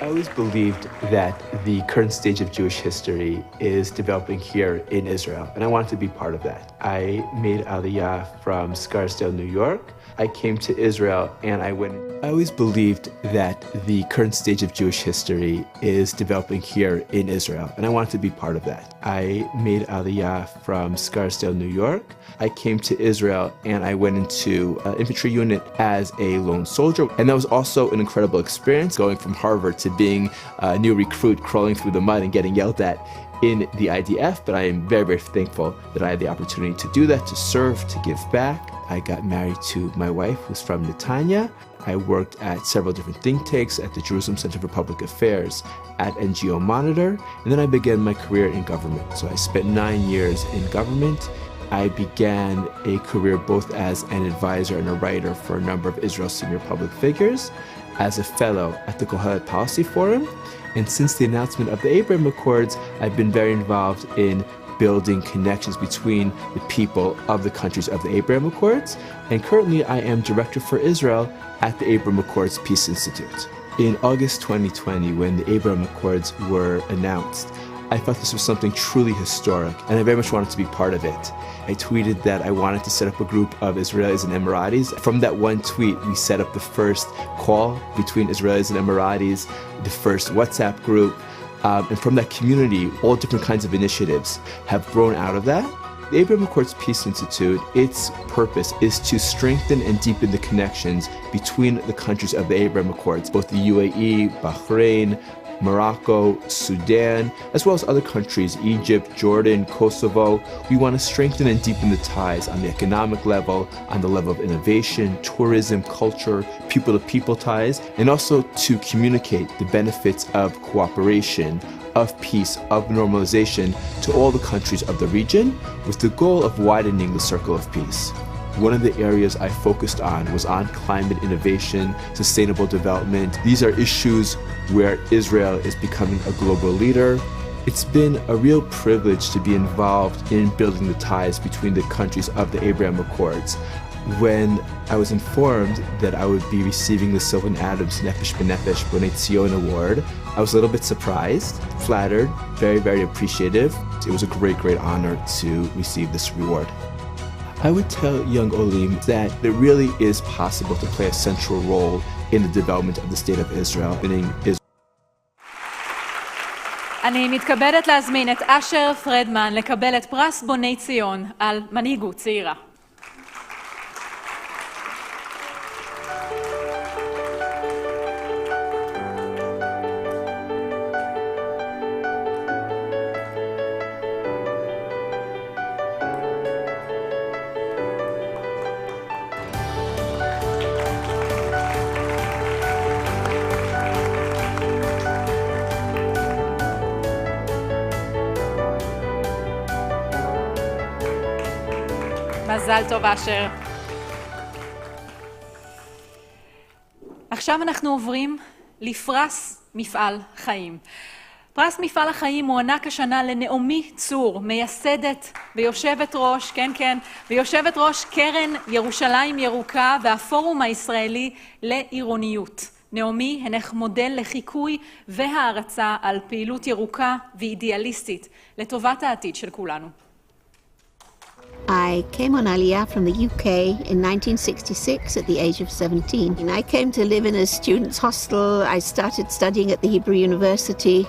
I always believed that the current stage of Jewish history is developing here in Israel, and I wanted to be part of that. I made Aliyah from Scarsdale, New York. I came to Israel and I went. I always believed that the current stage of Jewish history is developing here in Israel, and I wanted to be part of that. I made Aliyah from Scarsdale, New York. I came to Israel and I went into an infantry unit as a lone soldier, and that was also an incredible experience, going from Harvard to being a new recruit crawling through the mud and getting yelled at in the IDF, but I am very, very thankful that I had the opportunity to do that, to serve, to give back. I got married to my wife, who's from Netanya. I worked at several different think tanks, at the Jerusalem Center for Public Affairs, at NGO Monitor, and then I began my career in government. So I spent 9 years in government. I began a career both as an advisor and a writer for a number of Israel's senior public figures, as a fellow at the Kohelet Policy Forum, and since the announcement of the Abraham Accords, I've been very involved in building connections between the people of the countries of the Abraham Accords, and currently I am Director for Israel at the Abraham Accords Peace Institute. In August 2020, when the Abraham Accords were announced, I thought this was something truly historic, and I very much wanted to be part of it. I tweeted that I wanted to set up a group of Israelis and Emiratis. From that one tweet, we set up the first call between Israelis and Emiratis, the first WhatsApp group, and from that community, all different kinds of initiatives have grown out of that. The Abraham Accords Peace Institute, its purpose is to strengthen and deepen the connections between the countries of the Abraham Accords, both the UAE, Bahrain, Morocco, Sudan, as well as other countries, Egypt, Jordan, Kosovo. We want to strengthen and deepen the ties on the economic level, on the level of innovation, tourism, culture, people-to-people ties, and also to communicate the benefits of cooperation, of peace, of normalization to all the countries of the region, with the goal of widening the circle of peace. One of the areas I focused on was on climate innovation, sustainable development. These are issues where Israel is becoming a global leader. It's been a real privilege to be involved in building the ties between the countries of the Abraham Accords. When I was informed that I would be receiving the Sylvan Nefesh Bonei Award, I was a little bit surprised, flattered, very, very appreciative. It was a great, great honor to receive this reward. I would tell young Olim that it really is possible to play a central role in the development of the State of Israel. אני מתכבדת להזמין את אשר פרדמן לקבל את פרס בוני ציון על מנהיגות צעירה. מזל טוב אשר. עכשיו אנחנו עוברים לפרס מפעל חיים. פרס מפעל החיים מוענק השנה לנעמי צור, מייסדת ויושבת ראש, ויושבת ראש קרן ירושלים ירוקה והפורום הישראלי לעירוניות. נעמי הנך מודל לחיקוי והערצה על פעילות ירוקה ואידיאליסטית לטובת העתיד של כולנו. I came on Aliyah from the UK in 1966 at the age of 17. And I came to live in a student's hostel. I started studying at the Hebrew University.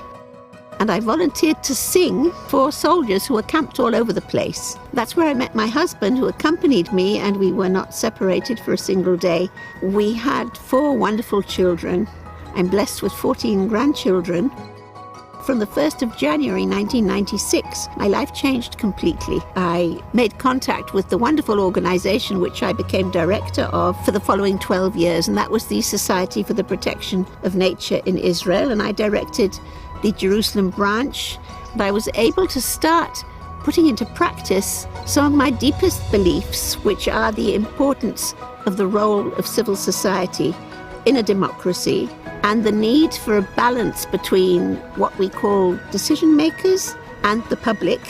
And I volunteered to sing for soldiers who were camped all over the place. That's where I met my husband, who accompanied me, and we were not separated for a single day. We had 4 wonderful children. I'm blessed with 14 grandchildren. From the 1st of January 1996, my life changed completely. I made contact with the wonderful organization which I became director of for the following 12 years, and that was the Society for the Protection of Nature in Israel, and I directed the Jerusalem branch. And I was able to start putting into practice some of my deepest beliefs, which are the importance of the role of civil society in a democracy, and the need for a balance between what we call decision makers and the public,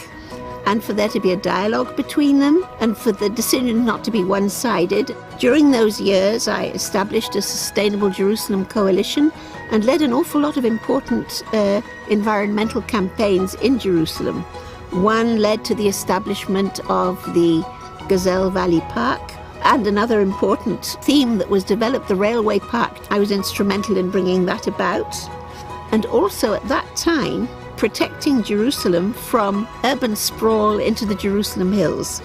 and for there to be a dialogue between them, and for the decision not to be one-sided. During those years, I established a Sustainable Jerusalem Coalition and led an awful lot of important environmental campaigns in Jerusalem. One led to the establishment of the Gazelle Valley Park, and another important theme that was developed, the Railway Park. I was instrumental in bringing that about. And also at that time, protecting Jerusalem from urban sprawl into the Jerusalem hills.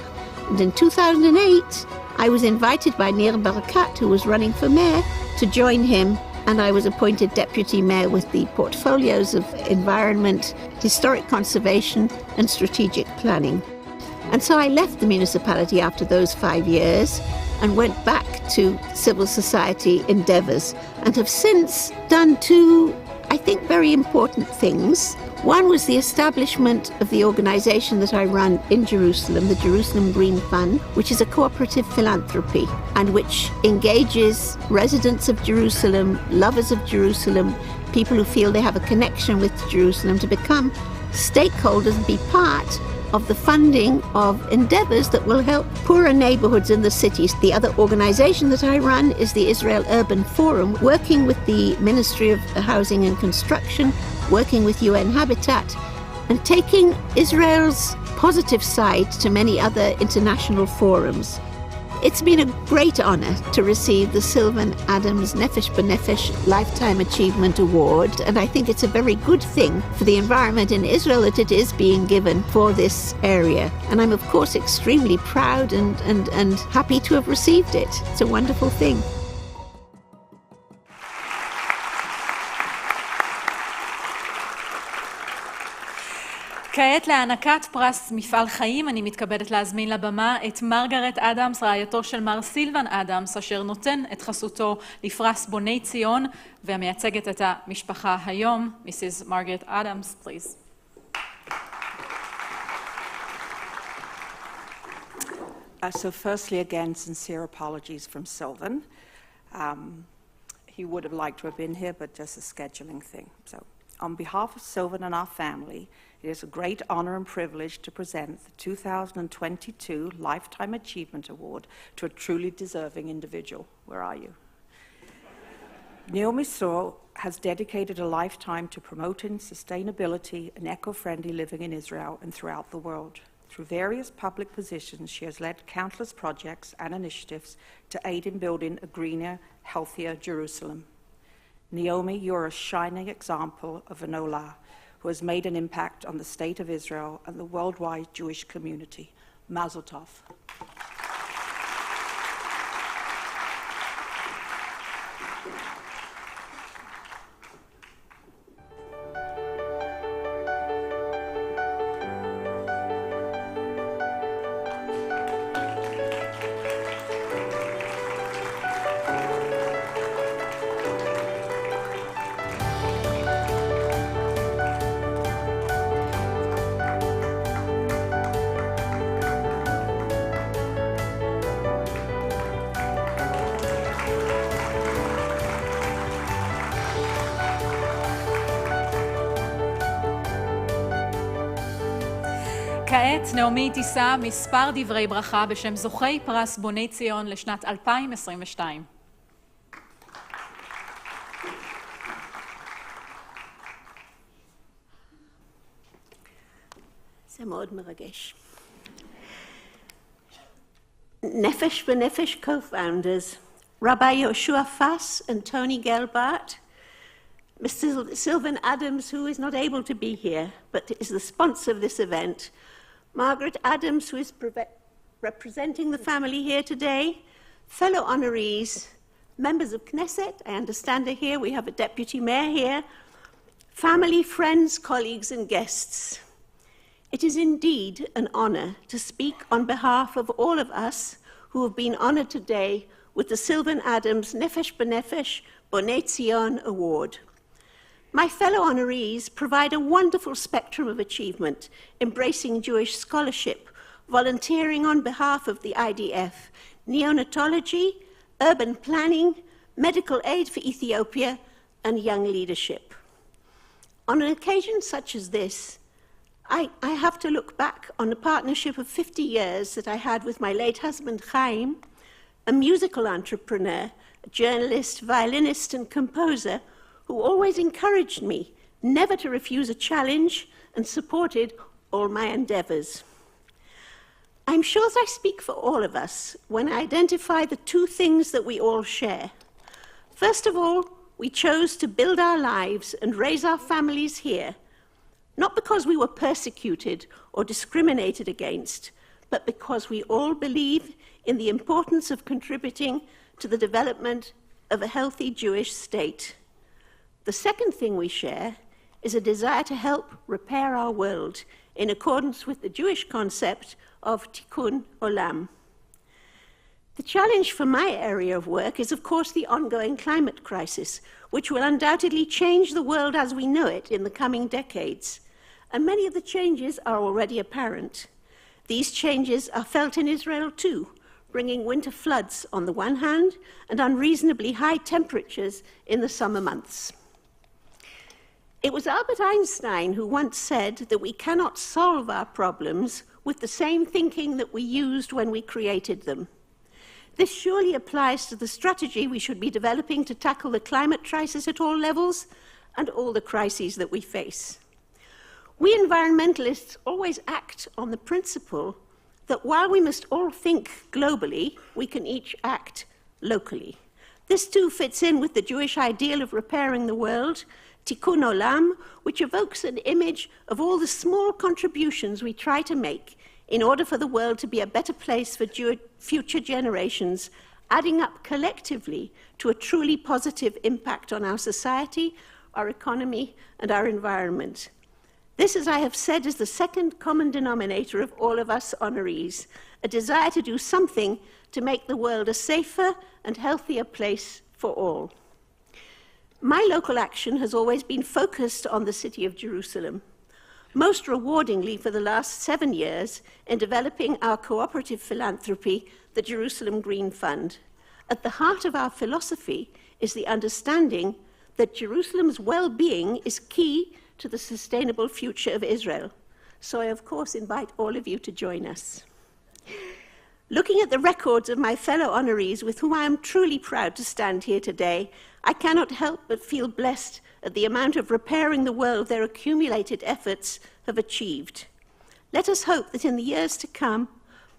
And in 2008, I was invited by Nir Barakat, who was running for mayor, to join him, and I was appointed deputy mayor with the portfolios of environment, historic conservation, and strategic planning. And so I left the municipality after those 5 years and went back to civil society endeavours, and have since done two, I think, very important things. One was the establishment of the organisation that I run in Jerusalem, the Jerusalem Green Fund, which is a cooperative philanthropy and which engages residents of Jerusalem, lovers of Jerusalem, people who feel they have a connection with Jerusalem, to become stakeholders and be part of the funding of endeavours that will help poorer neighbourhoods in the cities. The other organisation that I run is the Israel Urban Forum, working with the Ministry of Housing and Construction, working with UN Habitat, and taking Israel's positive side to many other international forums. It's been a great honour to receive the Sylvan Adams Nefesh B'Nefesh Lifetime Achievement Award, and I think it's a very good thing for the environment in Israel that it is being given for this area. And I'm of course extremely proud and happy to have received it. It's a wonderful thing. כעת להענקת פרס מפעל חיים, אני מתכבדת להזמין לבמה את מרגרט אדמס, רעייתו של מר סילבן אדמס, אשר נותן את חסותו לפרס בוני ציון, והמייצגת את המשפחה היום, Mrs. Margaret Adams, please. So firstly, again, sincere apologies from Sylvan. He would have liked to have been here, but just a scheduling thing. So on behalf of Sylvan and our family, it is a great honor and privilege to present the 2022 Lifetime Achievement Award to a truly deserving individual. Where are you? Naomi Sor has dedicated a lifetime to promoting sustainability and eco-friendly living in Israel and throughout the world. Through various public positions, she has led countless projects and initiatives to aid in building a greener, healthier Jerusalem. Naomi, you're a shining example of an Olah who has made an impact on the State of Israel and the worldwide Jewish community. Mazel tov. כעת נעמי תישא מספר דברי ברכה בשם זוכי פרס בוני ציון לשנת 2022. זה מאוד מרגש. Nefesh B'Nefesh co-founders, Rabbi Yoshua Fass and Tony Gelbart, Mr. Sylvan Adams, who is not able to be here, but is the sponsor of this event, Margaret Adams, who is representing the family here today, fellow honorees, members of Knesset, I understand they're here, we have a deputy mayor here, family, friends, colleagues, and guests. It is indeed an honor to speak on behalf of all of us who have been honored today with the Sylvan Adams Nefesh B'Nefesh Bonei Tzion Award. My fellow honorees provide a wonderful spectrum of achievement, embracing Jewish scholarship, volunteering on behalf of the IDF, neonatology, urban planning, medical aid for Ethiopia, and young leadership. On an occasion such as this, I have to look back on the partnership of 50 years that I had with my late husband, Chaim, a musical entrepreneur, a journalist, violinist, and composer who always encouraged me never to refuse a challenge and supported all my endeavors. I'm sure that I speak for all of us when I identify the two things that we all share. First of all, we chose to build our lives and raise our families here, not because we were persecuted or discriminated against, but because we all believe in the importance of contributing to the development of a healthy Jewish state. The second thing we share is a desire to help repair our world in accordance with the Jewish concept of tikkun olam. The challenge for my area of work is, of course, the ongoing climate crisis, which will undoubtedly change the world as we know it in the coming decades. And many of the changes are already apparent. These changes are felt in Israel too, bringing winter floods on the one hand and unreasonably high temperatures in the summer months. It was Albert Einstein who once said that we cannot solve our problems with the same thinking that we used when we created them. This surely applies to the strategy we should be developing to tackle the climate crisis at all levels and all the crises that we face. We environmentalists always act on the principle that while we must all think globally, we can each act locally. This too fits in with the Jewish ideal of repairing the world, tikkun olam, which evokes an image of all the small contributions we try to make in order for the world to be a better place for future generations, adding up collectively to a truly positive impact on our society, our economy, and our environment. This, as I have said, is the second common denominator of all of us honorees, a desire to do something to make the world a safer and healthier place for all. My local action has always been focused on the city of Jerusalem, most rewardingly for the last 7 years in developing our cooperative philanthropy, the Jerusalem Green Fund. At the heart of our philosophy is the understanding that Jerusalem's well-being is key to the sustainable future of Israel. So I, of course, invite all of you to join us. Looking at the records of my fellow honorees with whom I am truly proud to stand here today, I cannot help but feel blessed at the amount of repairing the world their accumulated efforts have achieved. Let us hope that in the years to come,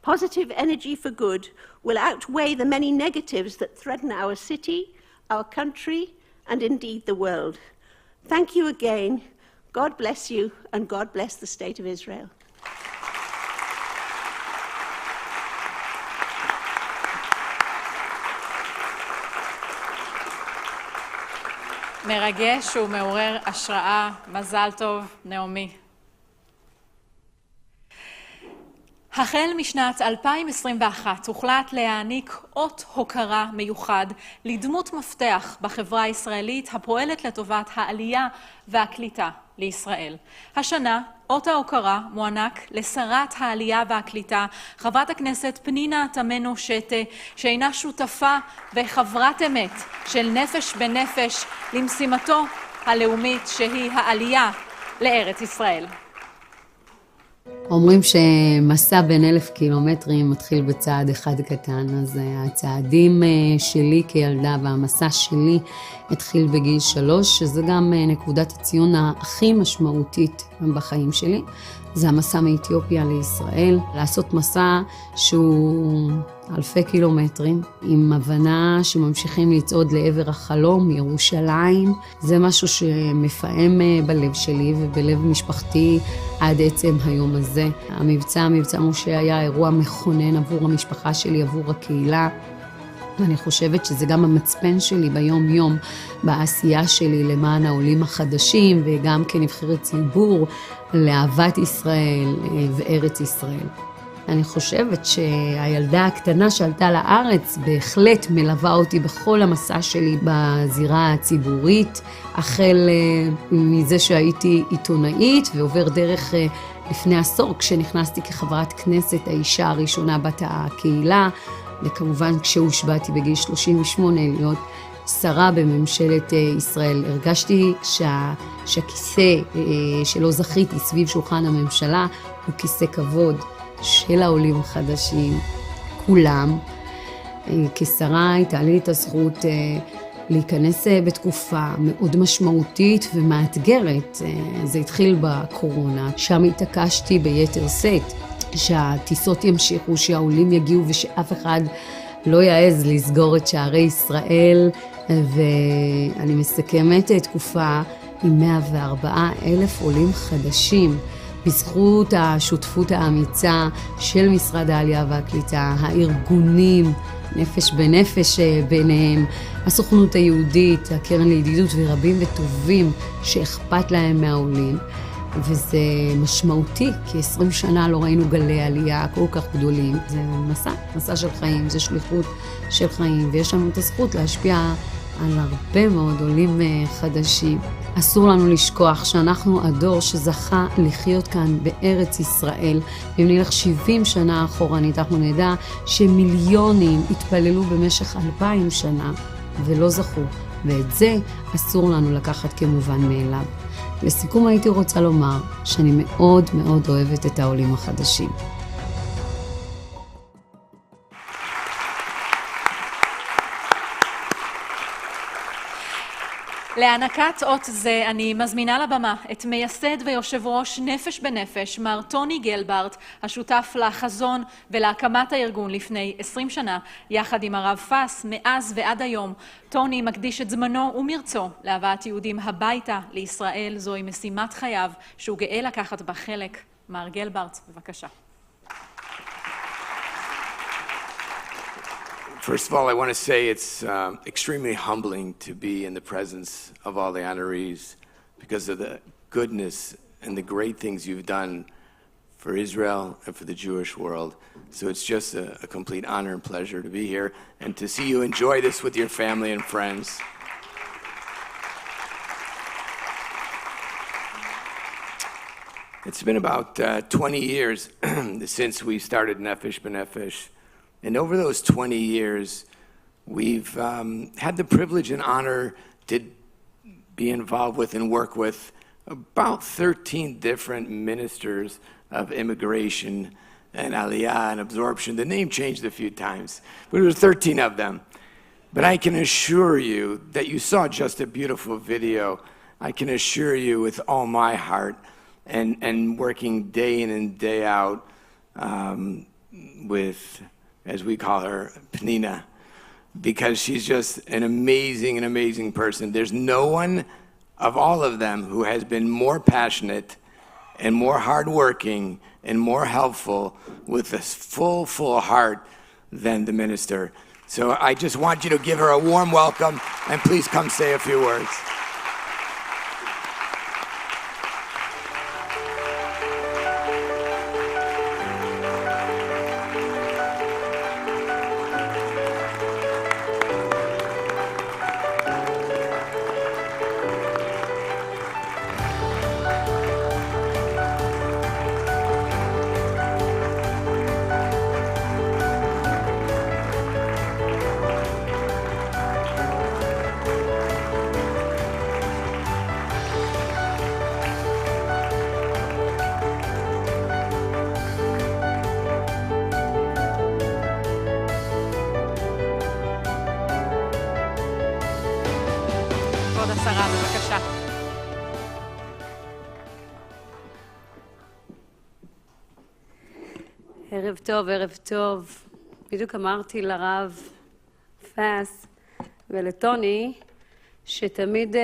positive energy for good will outweigh the many negatives that threaten our city, our country, and indeed the world. Thank you again. God bless you, and God bless the State of Israel. מרגש ומעורר השראה. מזל טוב, נעמי. החל משנת 2021 הוחלט להעניק אות הוקרה מיוחד לדמות מפתח בחברה הישראלית הפועלת לטובת העלייה והקליטה לישראל. השנה אות ההוקרה מוענק לשרת העלייה והקליטה, חברת הכנסת פנינה תמנו שטה, שהינה שותפה וחברת אמת של נפש בנפש למשימתו הלאומית שהיא העלייה לארץ ישראל. אומרים שמסע בין 1,000 קילומטרים מתחיל בצעד אחד קטן, אז הצעדים שלי כילדה והמסע שלי התחיל בגיל 3, שזה גם נקודת הציון הכי משמעותית בחיים שלי. זה המסע מאתיופיה לישראל, לעשות מסע שהוא אלפי קילומטרים, עם הבנה שממשיכים לצעוד לעבר החלום, ירושלים. זה משהו שמפעם בלב שלי ובלב משפחתי עד עצם היום הזה. מבצע משה היה אירוע מכונן עבור המשפחה שלי, עבור הקהילה. ואני חושבת שזה גם המצפן שלי ביום יום, בעשייה שלי למען העולים החדשים, וגם כנבחרת ציבור לאהבת ישראל וארץ ישראל. אני חושבת שהילדה הקטנה שעלתה לארץ בהחלט מלווה אותי בכל המסע שלי בזירה הציבורית, החל מזה שהייתי עיתונאית ועובר דרך לפני עשור כשנכנסתי כחברת כנסת, האישה הראשונה בת הקהילה, וכמובן כשהושבעתי בגיל 38 להיות שרה בממשלת ישראל. הרגשתי שהכיסא שלא זכיתי סביב שולחן הממשלה הוא כיסא כבוד של העולים החדשים, כולם. כשרה הייתה לי את הזכות להיכנס בתקופה מאוד משמעותית ומאתגרת. זה התחיל בקורונה, שם התעקשתי ביתר שאת שהטיסות ימשיכו, שהעולים יגיעו ושאף אחד לא יעז לסגור את שערי ישראל, ואני מסכמת תקופה עם 104,000 עולים חדשים, בזכות השותפות האמיצה של משרד העלייה והקליטה, הארגונים, נפש בנפש ביניהם, הסוכנות היהודית, הקרן לידידות ורבים וטובים שאכפת להם מהעולים. וזה משמעותי, כי 20 שנה לא ראינו גלי עלייה כל כך גדולים. זה מסע של חיים, זה שליחות של חיים, ויש לנו את הזכות להשפיע על הרבה מאוד עולים חדשים. אסור לנו לשכוח שאנחנו הדור שזכה לחיות כאן בארץ ישראל. אם נלך 70 שנה אחורנית, אנחנו נדע שמיליונים התפללו במשך 2000 שנה ולא זכו, ואת זה אסור לנו לקחת כמובן מאליו. לסיכום הייתי רוצה לומר שאני מאוד מאוד אוהבת את העולים החדשים. להענקת אות זה אני מזמינה לבמה את מייסד ויושב ראש נפש בנפש, מר טוני גלברט, השותף לחזון ולהקמת הארגון לפני 20 שנה, יחד עם הרב פס. מאז ועד היום טוני מקדיש את זמנו ומרצו להבאת יהודים הביתה לישראל. זוהי משימת חייו שהוא גאה לקחת בה חלק. מר גלברט, בבקשה. First of all, I want to say it's extremely humbling to be in the presence of all the honorees because of the goodness and the great things you've done for Israel and for the Jewish world. So it's just a complete honor and pleasure to be here and to see you enjoy this with your family and friends. It's been about 20 years since we started Nefesh B'Nefesh. And over those 20 years, we've had the privilege and honor to be involved with and work with about 13 different ministers of immigration and Aliyah and absorption. The name changed a few times, but it was 13 of them. But I can assure you that you saw just a beautiful video. I can assure you with all my heart and working day in and day out with, as we call her, Penina, because she's just an amazing person. There's no one of all of them who has been more passionate and more hardworking and more helpful with a full heart than the minister. So I just want you to give her a warm welcome and please come say a few words. כבוד השרה, בבקשה. ערב טוב. בדיוק אמרתי לרב פס ולטוני שתמיד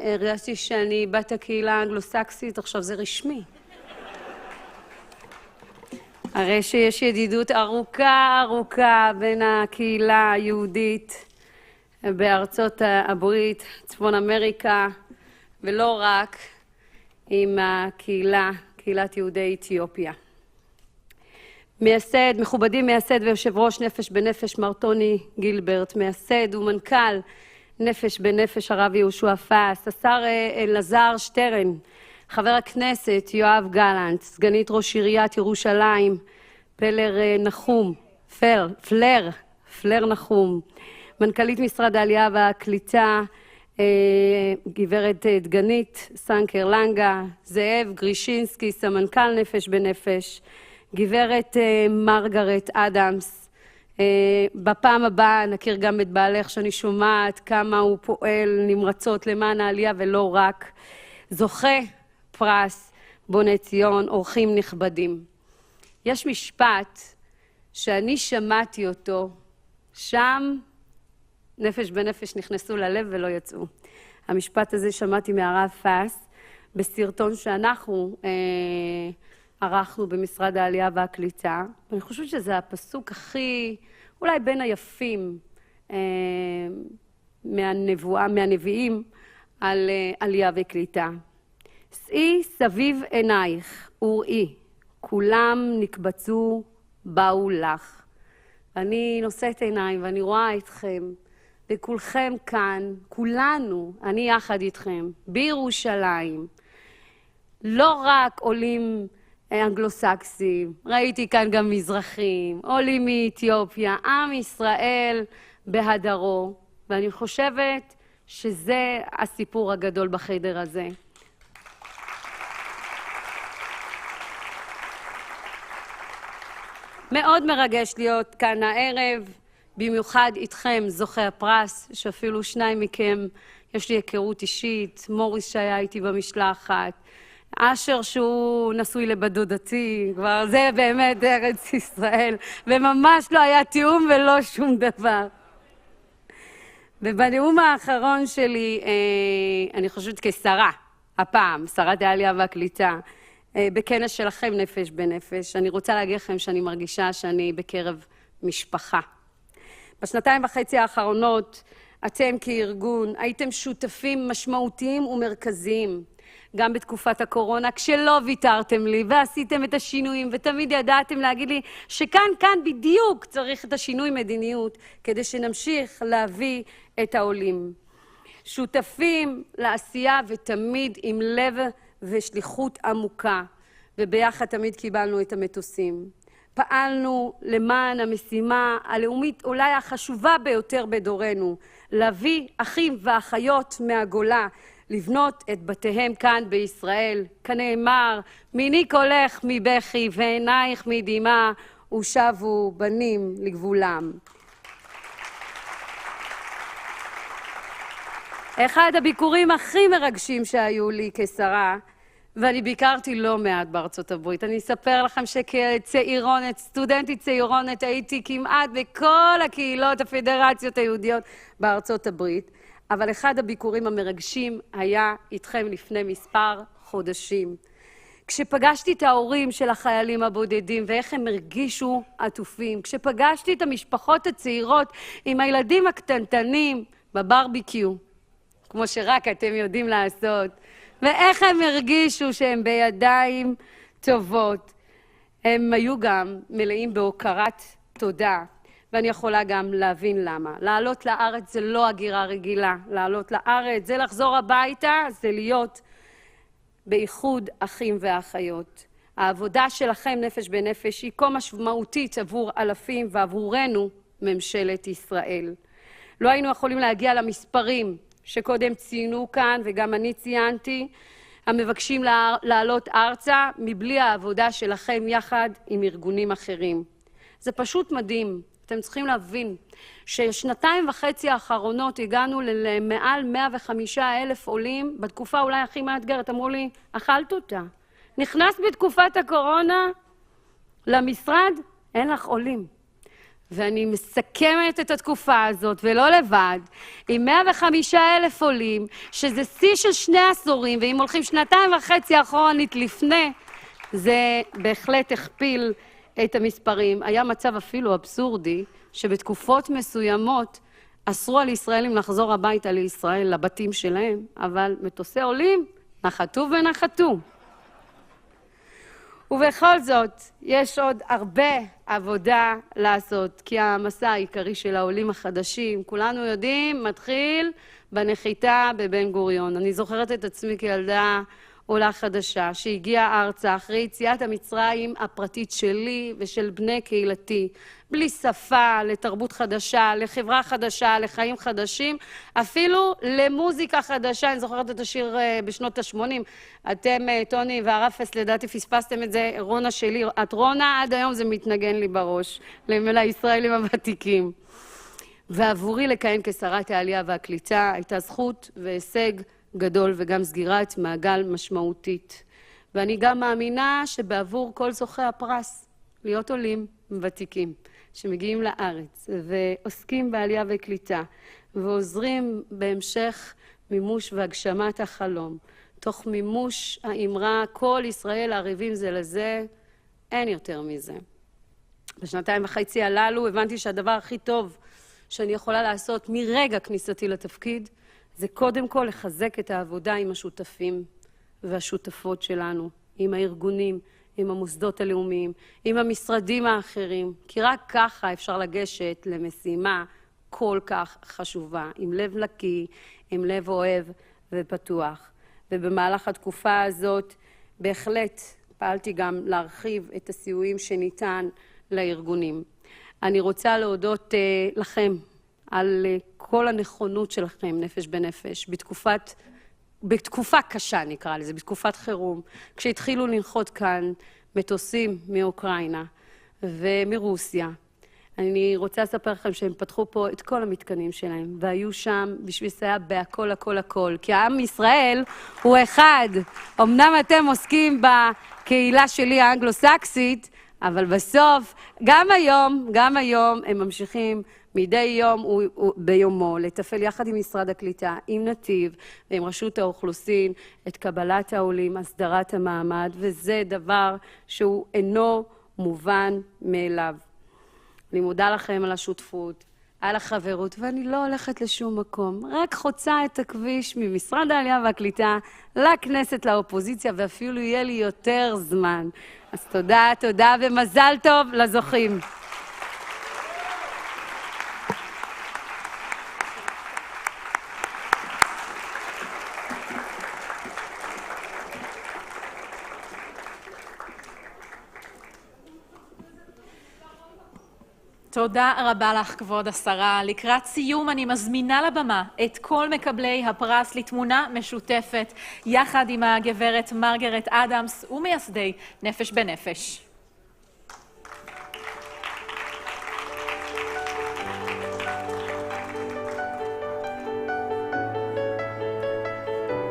הרגשתי שאני בת הקהילה האנגלוסקסית, עכשיו זה רשמי. הרי שיש ידידות ארוכה בין הקהילה היהודית בארצות הברית, צפון אמריקה, ולא רק עם קהילת יהודי אתיופיה. מכובדי מייסד ויושב ראש נפש בנפש מר טוני גילברט, מייסד ומנכ"ל נפש בנפש הרב יהושע פס, השר אלעזר שטרן, חבר הכנסת יואב גלנט, סגנית ראש עיריית ירושלים פלר נחום, פלר נחום, מנכ"לית משרד העלייה והקליטה, גברת דגנית סנקר לנגה, זאב גרישינסקי, סמנכ"ל נפש בנפש, גברת מרגרט אדמס. בפעם הבאה נכיר גם את בעלך, שאני שומעת כמה הוא פועל נמרצות למען העלייה ולא רק. זוכה פרס בוני ציון, אורחים נכבדים. יש משפט שאני שמעתי אותו, שם נפש בנפש נכנסו ללב ולא יצאו. המשפט הזה שמעתי מהרב פס בסרטון שאנחנו ערכנו במשרד העלייה והקליטה. אני חושבת שזה הפסוק הכי, אולי בין היפים מהנביאים על עלייה וקליטה. שאי סביב עינייך וראי, כולם נקבצו באו לך. אני נושאת עיניים ואני רואה אתכם, וכולכם כאן, כולנו, אני יחד איתכם, בירושלים. לא רק עולים אנגלוסקסים, ראיתי כאן גם מזרחים, עולים מאתיופיה, עם ישראל בהדרו, ואני חושבת שזה הסיפור הגדול בחדר הזה. מאוד מרגש להיות כאן הערב, במיוחד איתכם, זוכי הפרס, שאפילו שניים מכם, יש לי היכרות אישית, מוריס שהיה איתי במשלחת, אשר שהוא נשוי לבת דודתי, כבר זה באמת ארץ ישראל, וממש לא היה תיאום ולא שום דבר. ובנאום האחרון שלי, אני חושבת כשרה, הפעם, שרת העלייה והקליטה, בכנס שלכם נפש בנפש, אני רוצה להגיד לכם שאני מרגישה שאני בקרב משפחה. בשנתיים וחצי האחרונות, אתם כארגון הייתם שותפים משמעותיים ומרכזיים, גם בתקופת הקורונה, כשלא ויתרתם לי ועשיתם את השינויים, ותמיד ידעתם להגיד לי שכאן בדיוק צריך את השינוי מדיניות, כדי שנמשיך להביא את העולים. שותפים לעשייה ותמיד עם לב ושליחות עמוקה, וביחד תמיד קיבלנו את המטוסים. פעלנו למען המשימה הלאומית אולי החשובה ביותר בדורנו, להביא אחים ואחיות מהגולה, לבנות את בתיהם כאן בישראל. כנאמר, מיני קולך מבכי ועינייך מדמעה, ושבו בנים לגבולם. אחד הביקורים הכי מרגשים שהיו לי כשרה, ואני ביקרתי לא מעט בארצות הברית. אני אספר לכם שכצעירונת, סטודנטית צעירונת, הייתי כמעט בכל הקהילות, הפדרציות היהודיות בארצות הברית. אבל אחד הביקורים המרגשים היה איתכם לפני מספר חודשים. כשפגשתי את ההורים של החיילים הבודדים ואיך הם הרגישו עטופים, כשפגשתי את המשפחות הצעירות עם הילדים הקטנטנים בברביקיו, כמו שרק אתם יודעים לעשות, ואיך הם הרגישו שהם בידיים טובות. הם היו גם מלאים בהוקרת תודה, ואני יכולה גם להבין למה. לעלות לארץ זה לא הגירה רגילה, לעלות לארץ זה לחזור הביתה, זה להיות באיחוד אחים ואחיות. העבודה שלכם נפש בנפש היא כה משמעותית עבור אלפים ועבורנו ממשלת ישראל. לא היינו יכולים להגיע למספרים שקודם ציינו כאן וגם אני ציינתי, המבקשים לעלות ארצה מבלי העבודה שלכם יחד עם ארגונים אחרים. זה פשוט מדהים. אתם צריכים להבין ששנתיים וחצי האחרונות הגענו למעל 105,000 עולים, בתקופה אולי הכי מאתגרת. אמרו לי, אכלת אותה. נכנס בתקופת הקורונה למשרד, אין לך עולים. ואני מסכמת את התקופה הזאת, ולא לבד, עם 105,000 עולים, שזה שיא של 2 עשורים, ואם הולכים שנתיים וחצי אחרונית לפני, זה בהחלט הכפיל את המספרים. היה מצב אפילו אבסורדי, שבתקופות מסוימות אסרו על ישראלים לחזור הביתה לישראל, לבתים שלהם, אבל מטוסי עולים נחתו ונחתו. ובכל זאת, יש עוד הרבה עבודה לעשות, כי המסע העיקרי של העולים החדשים, כולנו יודעים, מתחיל בנחיתה בבן גוריון. אני זוכרת את עצמי כילדה עולה חדשה שהגיעה ארצה אחרי יציאת המצרים הפרטית שלי ושל בני קהילתי, בלי שפה, לתרבות חדשה, לחברה חדשה, לחיים חדשים, אפילו למוזיקה חדשה. אני זוכרת את השיר בשנות ה-80. אתם, טוני והרפס, לדעתי פספסתם את זה, רונה שלי, את רונה, עד היום זה מתנגן לי בראש, לישראלים הוותיקים. ועבורי לכהן כשרת העלייה והקליטה הייתה זכות והישג גדול וגם סגירת מעגל משמעותית. ואני גם מאמינה שבעבור כל זוכי הפרס להיות עולים ותיקים שמגיעים לארץ ועוסקים בעלייה וקליטה ועוזרים בהמשך מימוש והגשמת החלום, תוך מימוש האמרה כל ישראל ערבים זה לזה, אין יותר מזה. בשנתיים וחצי הללו הבנתי שהדבר הכי טוב שאני יכולה לעשות מרגע כניסתי לתפקיד זה קודם כל לחזק את העבודה עם השותפים והשותפות שלנו, עם הארגונים, עם המוסדות הלאומיים, עם המשרדים האחרים, כי רק ככה אפשר לגשת למשימה כל כך חשובה, עם לב נקי, עם לב אוהב ופתוח. ובמהלך התקופה הזאת בהחלט פעלתי גם להרחיב את הסיועים שניתן לארגונים. אני רוצה להודות לכם על כל הנכונות שלכם, נפש בנפש, בתקופה קשה נקרא לזה, בתקופת חירום, כשהתחילו לנחות כאן מטוסים מאוקראינה ומרוסיה. אני רוצה לספר לכם שהם פתחו פה את כל המתקנים שלהם, והיו שם בשביל לסייע בהכל, הכל, הכל. כי העם ישראל הוא אחד. אמנם אתם עוסקים בקהילה שלי האנגלו-סקסית, אבל בסוף, גם היום הם ממשיכים מדי יום ביומו לטפל יחד עם משרד הקליטה, עם נתיב ועם רשות האוכלוסין את קבלת העולים, הסדרת המעמד, וזה דבר שהוא אינו מובן מאליו. אני מודה לכם על השותפות, על החברות, ואני לא הולכת לשום מקום, רק חוצה את הכביש ממשרד העלייה והקליטה לכנסת, לאופוזיציה, ואפילו יהיה לי יותר זמן. אז תודה, תודה, ומזל טוב לזוכים. תודה רבה לך, כבוד השרה. לקראת סיום אני מזמינה לבמה את כל מקבלי הפרס לתמונה משותפת, יחד עם הגברת מרגרט אדמס ומייסדי נפש בנפש.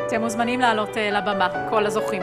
אתם מוזמנים לעלות לבמה, כל הזוכים.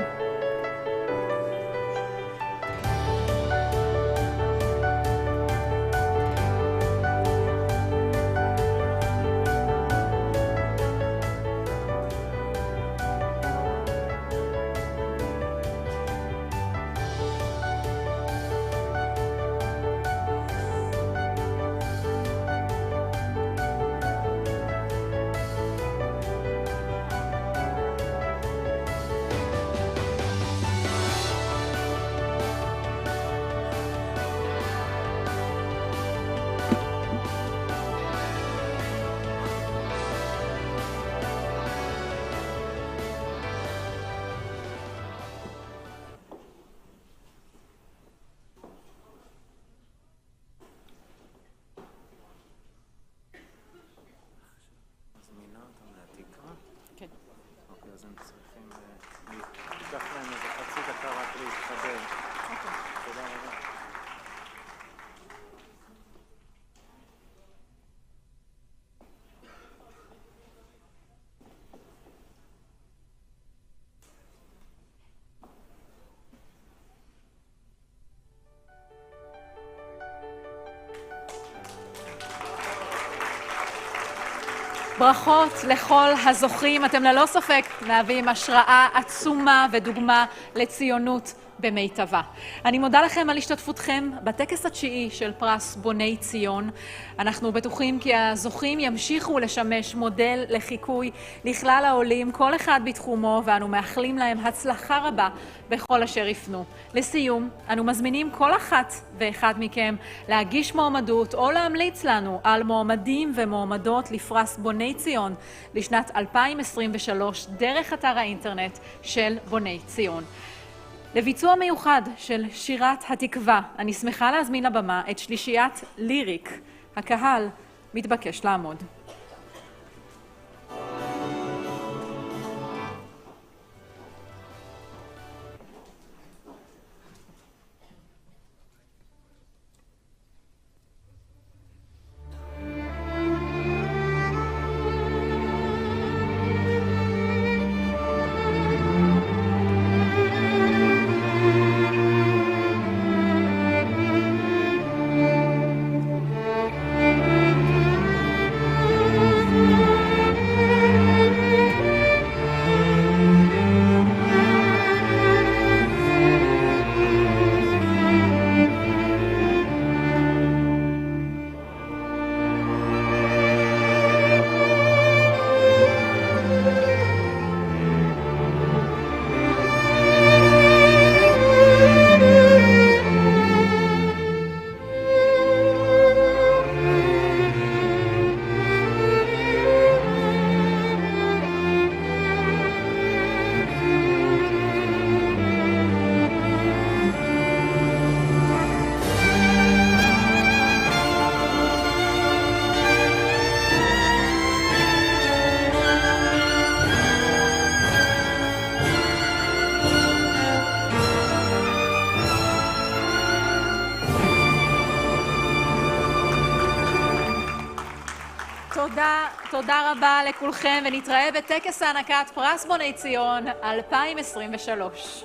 ברכות לכל הזוכים, אתם ללא ספק מהווים השראה עצומה ודוגמה לציונות במיטבה. אני מודה לכם על השתתפותכם בטקס התשיעי של פרס בוני ציון. אנחנו בטוחים כי הזוכים ימשיכו לשמש מודל לחיקוי לכלל העולים, כל אחד בתחומו, ואנו מאחלים להם הצלחה רבה בכל אשר יפנו. לסיום, אנו מזמינים כל אחת ואחד מכם להגיש מועמדות או להמליץ לנו על מועמדים ומועמדות לפרס בוני ציון לשנת 2023 דרך אתר האינטרנט של בוני ציון. לביצוע מיוחד של שירת התקווה, אני שמחה להזמין לבמה את שלישיית ליריק. הקהל מתבקש לעמוד. תודה רבה לכולכם, ונתראה בטקס הענקת פרס בוני ציון 2023.